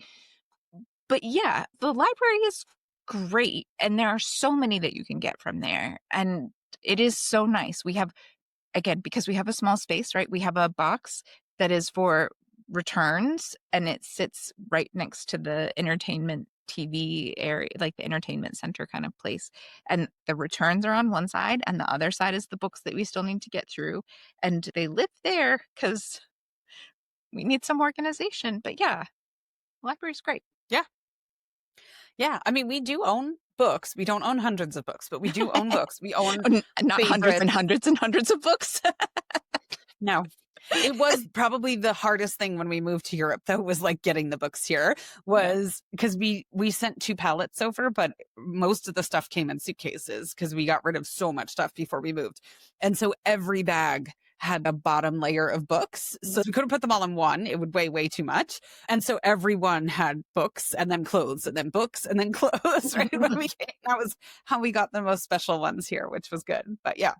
[SPEAKER 1] But yeah, the library is great, and there are so many that you can get from there, and it is so nice. We have, again, because we have a small space, right? We have a box that is for returns, and it sits right next to the entertainment TV area, like the entertainment center kind of place. And the returns are on one side, and the other side is the books that we still need to get through. And they live there because we need some organization. But yeah, library's great.
[SPEAKER 2] Yeah. Yeah. I mean, we do own books. We don't own hundreds of books, but we do own books. We own
[SPEAKER 1] Not hundreds and
[SPEAKER 2] favorites.
[SPEAKER 1] hundreds and hundreds of books.
[SPEAKER 2] No. It was probably the hardest thing when we moved to Europe, though, was like getting the books here, was because we sent 2 pallets over, but most of the stuff came in suitcases because we got rid of so much stuff before we moved. And so every bag had a bottom layer of books. So you couldn't put them all in one. It would weigh way too much. And so everyone had books and then clothes and then books and then clothes, right? When we came, that was how we got the most special ones here, which was good. But yeah.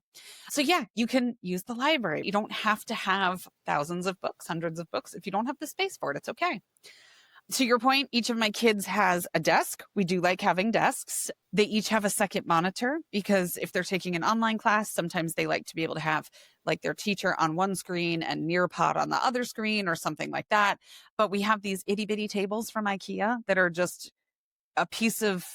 [SPEAKER 2] So yeah, you can use the library. You don't have to have thousands of books, hundreds of books. If you don't have the space for it, it's okay. To your point, each of my kids has a desk. We do like having desks. They each have a second monitor because if they're taking an online class, sometimes they like to be able to have like their teacher on one screen and Nearpod on the other screen or something like that. But we have these itty bitty tables from IKEA that are just a piece of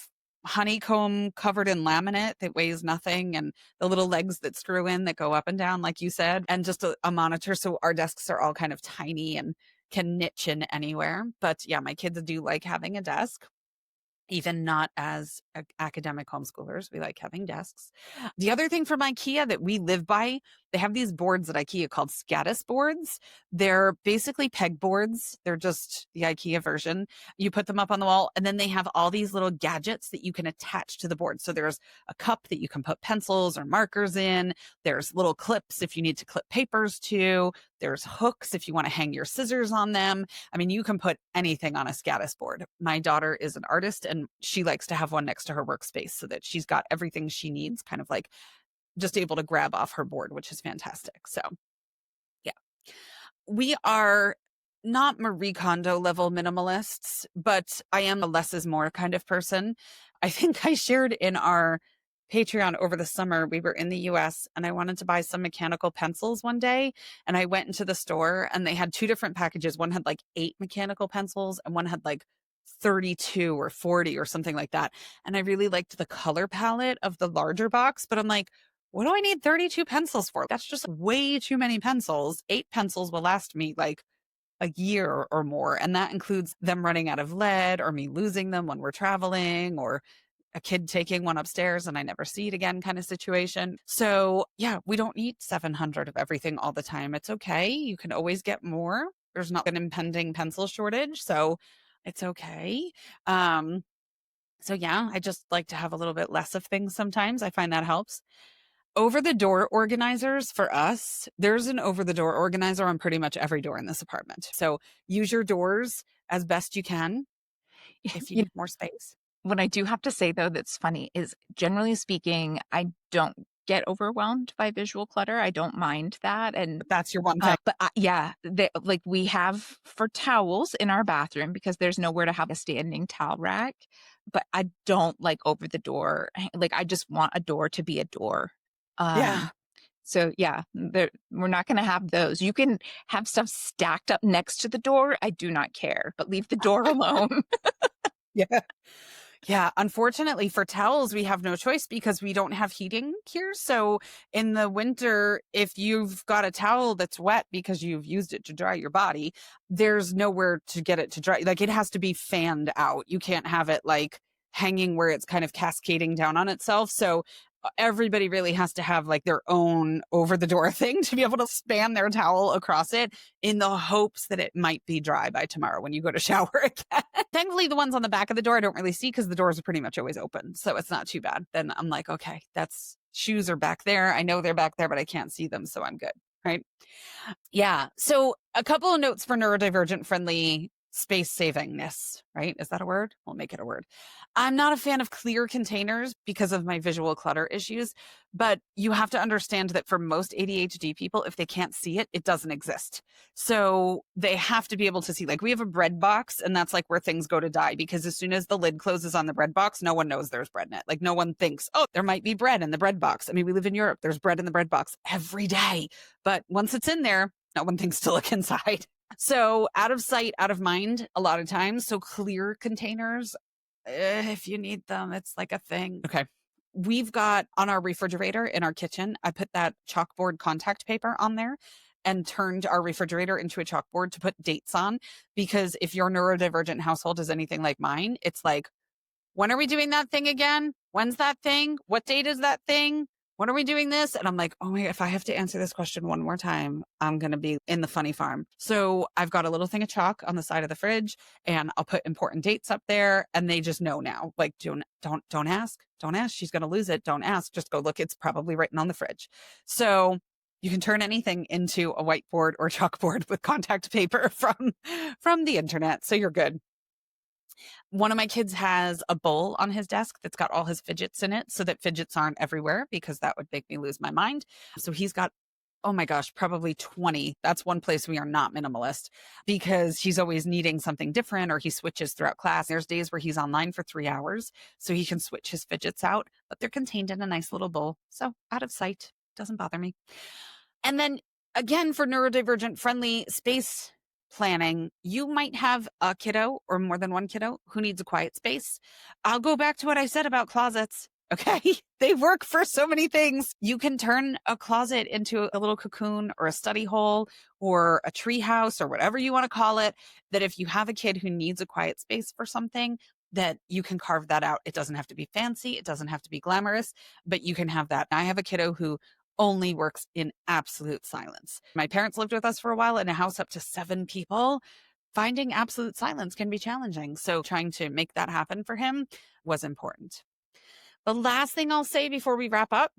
[SPEAKER 2] honeycomb covered in laminate that weighs nothing, and the little legs that screw in that go up and down, like you said, and just a monitor. So our desks are all kind of tiny and can niche in anywhere. But yeah, my kids do like having a desk. Even not as academic homeschoolers, we like having desks. The other thing from IKEA that we live by, they have these boards at IKEA called Scattis boards. They're basically peg boards. They're just the IKEA version. You put them up on the wall, and then they have all these little gadgets that you can attach to the board. So there's a cup that you can put pencils or markers in. There's little clips if you need to clip papers to. There's hooks if you want to hang your scissors on them. I mean, you can put anything on a Scattis board. My daughter is an artist and she likes to have one next to her workspace so that she's got everything she needs, kind of like just able to grab off her board, which is fantastic. So yeah, we are not Marie Kondo level minimalists, but I am a less is more kind of person. I think I shared in our Patreon over the summer, we were in the US and I wanted to buy some mechanical pencils one day. And I went into the store and they had 2 different packages. One had like 8 mechanical pencils and one had like 32 or 40 or something like that. And I really liked the color palette of the larger box, but I'm like, what do I need 32 pencils for? That's just way too many pencils. 8 pencils will last me like a year or more. And that includes them running out of lead or me losing them when we're traveling or a kid taking one upstairs and I never see it again kind of situation. So yeah, we don't need 700 of everything all the time. It's okay. You can always get more. There's not an impending pencil shortage. So it's okay. So yeah, I just like to have a little bit less of things sometimes. I find that helps. Over the door organizers for us, there's an over the door organizer on pretty much every door in this apartment. So use your doors as best you can if you
[SPEAKER 1] You
[SPEAKER 2] need more space.
[SPEAKER 1] What I do have to say, though, that's funny is generally speaking, I don't get overwhelmed by visual clutter. I don't mind that, and
[SPEAKER 2] That's your one thing.
[SPEAKER 1] but yeah, like we have for towels in our bathroom because there's nowhere to have a standing towel rack. But I don't like over the door. Like I just want a door to be a door.
[SPEAKER 2] Yeah.
[SPEAKER 1] So yeah, we're not going to have those. You can have stuff stacked up next to the door. I do not care, but leave the door alone.
[SPEAKER 2] Yeah. Yeah, unfortunately for towels, we have no choice because we don't have heating here. So in the winter, if you've got a towel that's wet because you've used it to dry your body, there's nowhere to get it to dry. Like it has to be fanned out. You can't have it like hanging where it's kind of cascading down on itself. So everybody really has to have like their own over the door thing to be able to span their towel across it in the hopes that it might be dry by tomorrow when you go to shower again. Thankfully, the ones on the back of the door I don't really see because the doors are pretty much always open. So it's not too bad. Then I'm like, okay, that's shoes are back there. I know they're back there, but I can't see them. So I'm good. Right. Yeah. So a couple of notes for neurodivergent friendly space savingness, right? Is that a word? We'll make it a word. I'm not a fan of clear containers because of my visual clutter issues, but you have to understand that for most ADHD people, if they can't see it, it doesn't exist. So they have to be able to see, like we have a bread box and that's like where things go to die because as soon as the lid closes on the bread box, no one knows there's bread in it. Like no one thinks, oh, there might be bread in the bread box. I mean, we live in Europe. There's bread in the bread box every day. But once it's in there, no one thinks to look inside. So out of sight, out of mind, a lot of times. So clear containers, if you need them, it's like a thing. Okay. We've got on our refrigerator in our kitchen, I put that chalkboard contact paper on there and turned our refrigerator into a chalkboard to put dates on. Because if your neurodivergent household is anything like mine, it's like, when are we doing that thing again? When's that thing? What date is that thing? When are we doing this? And I'm like, oh my, if I have to answer this question one more time, I'm going to be in the funny farm. So I've got a little thing of chalk on the side of the fridge and I'll put important dates up there and they just know now. Like, don't ask. Don't ask. She's going to lose it. Don't ask. Just go look. It's probably written on the fridge. So you can turn anything into a whiteboard or chalkboard with contact paper from the internet. So you're good. One of my kids has a bowl on his desk that's got all his fidgets in it so that fidgets aren't everywhere because that would make me lose my mind. So he's got, oh my gosh, probably 20. That's one place we are not minimalist because he's always needing something different or he switches throughout class. There's days where he's online for 3 hours so he can switch his fidgets out, but they're contained in a nice little bowl. So out of sight, doesn't bother me. And then again, for neurodivergent friendly space planning, you might have a kiddo or more than one kiddo who needs a quiet space. I'll go back to what I said about closets. Okay. They work for so many things. You can turn a closet into a little cocoon or a study hole or a tree house or whatever you want to call it. That if you have a kid who needs a quiet space for something, that you can carve that out. It doesn't have to be fancy. It doesn't have to be glamorous, but you can have that. I have a kiddo who only works in absolute silence. My parents lived with us for a while in a house up to 7 people. Finding absolute silence can be challenging. So trying to make that happen for him was important. The last thing I'll say before we wrap up,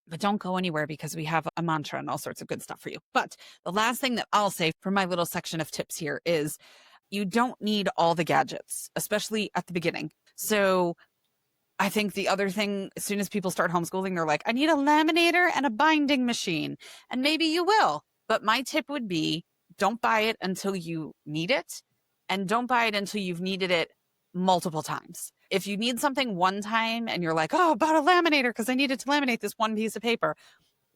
[SPEAKER 2] but don't go anywhere because we have a mantra and all sorts of good stuff for you. But the last thing that I'll say for my little section of tips here is you don't need all the gadgets, especially at the beginning. So I think the other thing, as soon as people start homeschooling, they're like, I need a laminator and a binding machine. And maybe you will. But my tip would be don't buy it until you need it. And don't buy it until you've needed it multiple times. If you need something one time and you're like, oh, I bought a laminator because I needed to laminate this one piece of paper,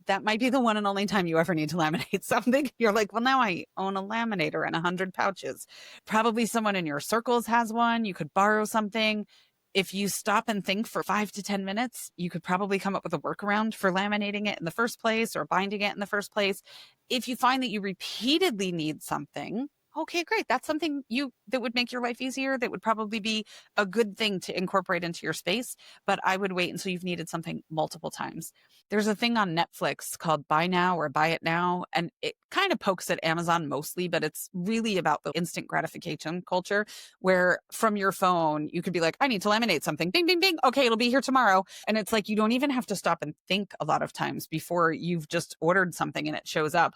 [SPEAKER 2] that might be the one and only time you ever need to laminate something. You're like, well, now I own a laminator and 100 pouches. Probably someone in your circles has one. You could borrow something. If you stop and think for 5 to 10 minutes, you could probably come up with a workaround for laminating it in the first place or binding it in the first place. If you find that you repeatedly need something, okay, great. That's something that would make your life easier. That would probably be a good thing to incorporate into your space. But I would wait until you've needed something multiple times. There's a thing on Netflix called Buy Now or Buy It Now. And it kind of pokes at Amazon mostly, but it's really about the instant gratification culture where from your phone, you could be like, I need to laminate something. Bing, bing, bing. Okay, it'll be here tomorrow. And it's like, you don't even have to stop and think a lot of times before you've just ordered something and it shows up.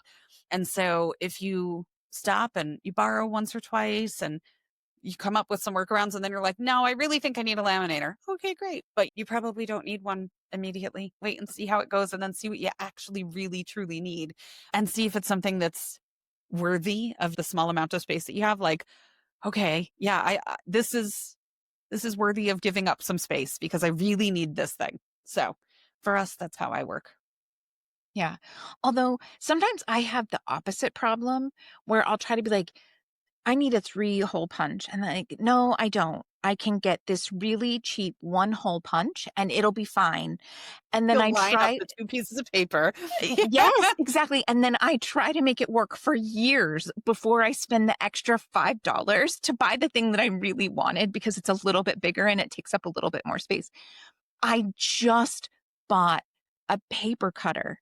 [SPEAKER 2] And so if you stop and you borrow once or twice and you come up with some workarounds and then you're like, no, I really think I need a laminator. Okay, great. But you probably don't need one immediately. Wait and see how it goes and then see what you actually really truly need and see if it's something that's worthy of the small amount of space that you have. Like, okay, yeah, this is worthy of giving up some space because I really need this thing. So for us, that's how I work.
[SPEAKER 1] Yeah. Although sometimes I have the opposite problem where I'll try to be like, I need a 3-hole punch. And like, no, I don't. I can get this really cheap 1-hole punch and it'll be fine. And then
[SPEAKER 2] You'll
[SPEAKER 1] I
[SPEAKER 2] line up
[SPEAKER 1] try,
[SPEAKER 2] the two pieces of paper.
[SPEAKER 1] yes, exactly. And then I try to make it work for years before I spend the extra $5 to buy the thing that I really wanted because it's a little bit bigger and it takes up a little bit more space. I just bought a paper cutter.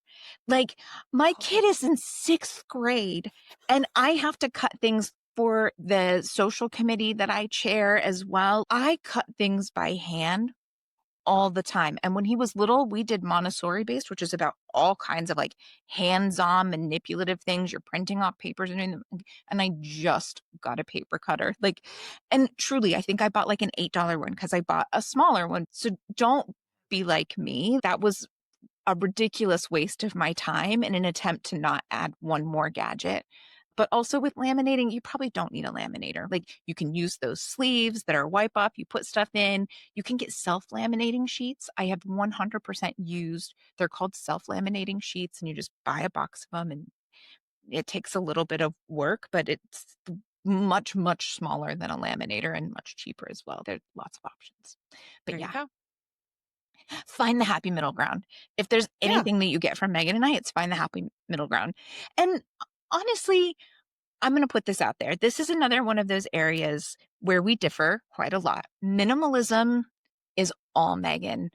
[SPEAKER 1] Like, my kid is in 6th grade and I have to cut things for the social committee that I chair as well. I cut things by hand all the time. And when he was little, we did Montessori based, which is about all kinds of like hands-on manipulative things. You're printing off papers and doing them. And I just got a paper cutter. Like, and truly, I think I bought like an $8 one because I bought a smaller one. So don't be like me. That was a ridiculous waste of my time in an attempt to not add one more gadget. But also with laminating, you probably don't need a laminator. Like you can use those sleeves that are wipe up, you put stuff in. You can get self-laminating sheets. I have 100% used. They're called self-laminating sheets and you just buy a box of them and it takes a little bit of work, but it's much, much smaller than a laminator and much cheaper as well. There's lots of options. But
[SPEAKER 2] There you
[SPEAKER 1] yeah,
[SPEAKER 2] go.
[SPEAKER 1] find the happy middle ground. If there's
[SPEAKER 2] Yeah.
[SPEAKER 1] anything that you get from Megan and I, it's find the happy middle ground. And honestly, I'm going to put this out there. This is another one of those areas where we differ quite a lot. Minimalism is all Megan.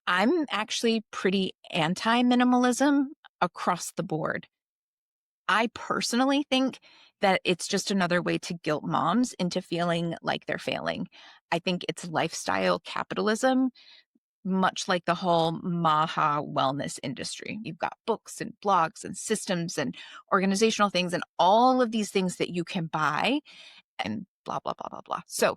[SPEAKER 1] I'm actually pretty anti minimalism across the board. I personally think that it's just another way to guilt moms into feeling like they're failing. I think it's lifestyle capitalism, much like the whole Maha wellness industry. You've got books and blogs and systems and organizational things and all of these things that you can buy and blah, blah, blah, blah, blah. So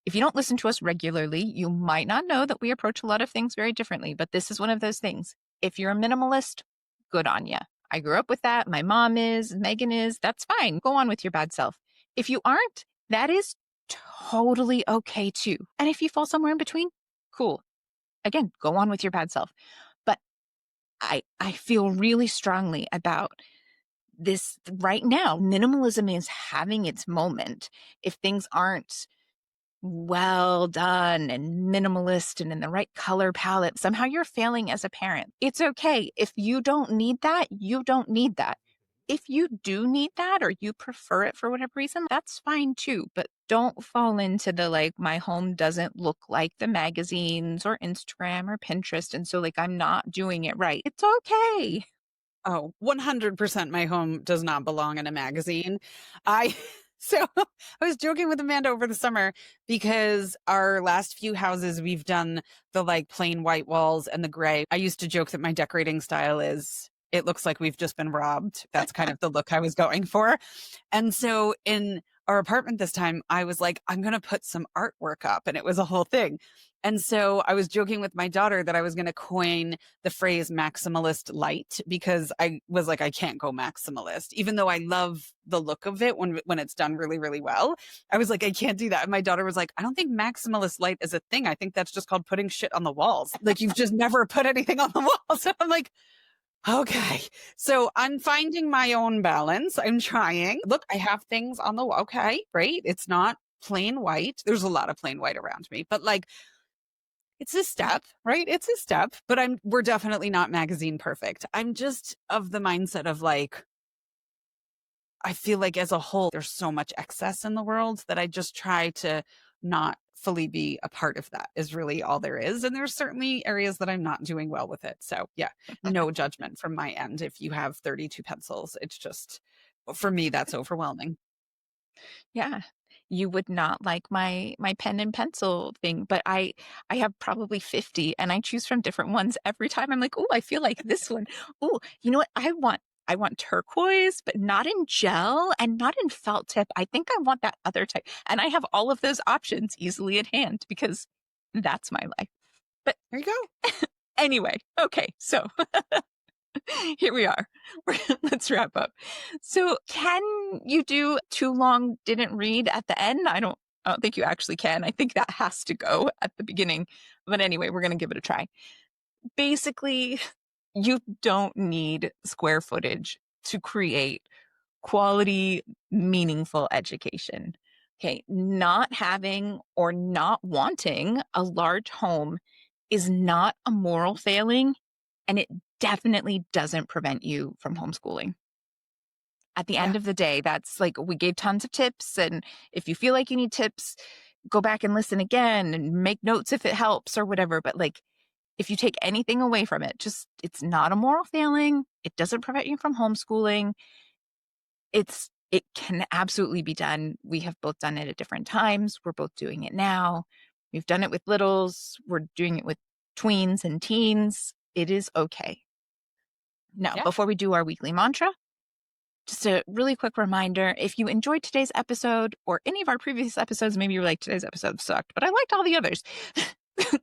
[SPEAKER 1] if you don't listen to us regularly, you might not know that we approach a lot of things very differently, but this is one of those things. If you're a minimalist, good on you. I grew up with that. My mom is, Megan is. That's fine. Go on with your bad self. If you aren't, that is totally okay too. And if you fall somewhere in between, cool. Again, go on with your bad self. But I feel really strongly about this right now. Minimalism is having its moment. If things aren't well done and minimalist and in the right color palette, somehow you're failing as a parent. It's okay. If you don't need that, you don't need that. If you do need that or you prefer it for whatever reason, that's fine too. But don't fall into the like, my home doesn't look like the magazines or Instagram or Pinterest. And so, like, I'm not doing it right. It's okay.
[SPEAKER 2] Oh, 100% my home does not belong in a magazine. I so I was joking with Amanda over the summer because our last few houses we've done the like plain white walls and the gray. I used to joke that my decorating style is it looks like we've just been robbed. That's kind of the look I was going for. And so in our apartment this time, I was like, I'm going to put some artwork up. And it was a whole thing. And so I was joking with my daughter that I was going to coin the phrase maximalist light because I was like, I can't go maximalist, even though I love the look of it when it's done really, really well. I was like, I can't do that. And my daughter was like, I don't think maximalist light is a thing. I think that's just called putting shit on the walls. Like you've just never put anything on the walls. So I'm like, okay. So I'm finding my own balance. I'm trying. Look, I have things on the wall. Okay, great. It's not plain white. There's a lot of plain white around me, but like it's a step, right? It's a step, but we're definitely not magazine perfect. I'm just of the mindset of like, I feel like as a whole, there's so much excess in the world that I just try to not fully be a part of that is really all there is. And there's certainly areas that I'm not doing well with it. So yeah, no judgment from my end. If you have 32 pencils, it's just, for me, that's overwhelming.
[SPEAKER 1] Yeah. You would not like my pen and pencil thing, but I have probably 50 and I choose from different ones every time. I'm like, "Oh, I feel like this one. Oh, you know what? I want I want turquoise, but not in gel and not in felt tip. I think I want that other type. And I have all of those options easily at hand because that's my life. But
[SPEAKER 2] There you go.
[SPEAKER 1] anyway, okay, so here we are. Let's wrap up. So, can you do too long didn't read at the end? I don't think you actually can. I think that has to go at the beginning. But anyway, we're going to give it a try. Basically, you don't need square footage to create quality, meaningful education. Okay, not having or not wanting a large home is not a moral failing, and it definitely doesn't prevent you from homeschooling. At the
[SPEAKER 2] Yeah.
[SPEAKER 1] end of the day, that's like we gave tons of tips. And if you feel like you need tips, go back and listen again and make notes if it helps or whatever. But like, if you take anything away from it, just it's not a moral failing. It doesn't prevent you from homeschooling. It can absolutely be done. We have both done it at different times. We're both doing it now. We've done it with littles. We're doing it with tweens and teens. It is okay. Now,
[SPEAKER 2] Yeah.
[SPEAKER 1] before we do our weekly mantra, just a really quick reminder, if you enjoyed today's episode or any of our previous episodes, maybe you're like, today's episode sucked, but I liked all the others.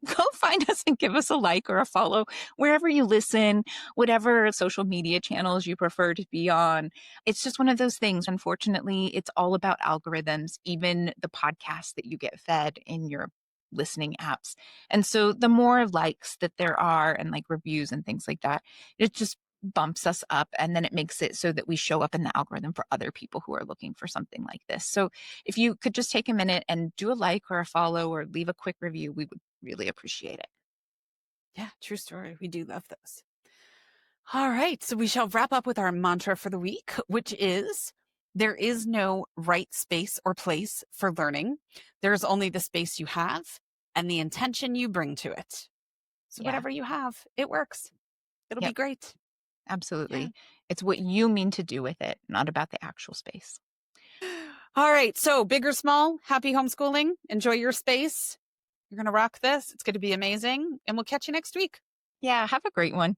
[SPEAKER 1] Go find us and give us a like or a follow wherever you listen, whatever social media channels you prefer to be on. It's just one of those things. Unfortunately, it's all about algorithms, even the podcasts that you get fed in your listening apps. And so the more likes that there are and like reviews and things like that, it just bumps us up, and then it makes it so that we show up in the algorithm for other people who are looking for something like this. So if you could just take a minute and do a like or a follow or leave a quick review, we would really appreciate it.
[SPEAKER 2] Yeah. True story. We do love those. All right. So we shall wrap up with our mantra for the week, which is there is no right space or place for learning. There's only the space you have and the intention you bring to it. So
[SPEAKER 1] Yeah.
[SPEAKER 2] whatever you have, it works. It'll be
[SPEAKER 1] Yep.
[SPEAKER 2] great. Yeah.
[SPEAKER 1] Absolutely. It's what you mean to do with it, not about the actual space.
[SPEAKER 2] All right. So big or small, happy homeschooling. Enjoy your space. You're going to rock this. It's going to be amazing. And we'll catch you next week.
[SPEAKER 1] Yeah. Have a great one.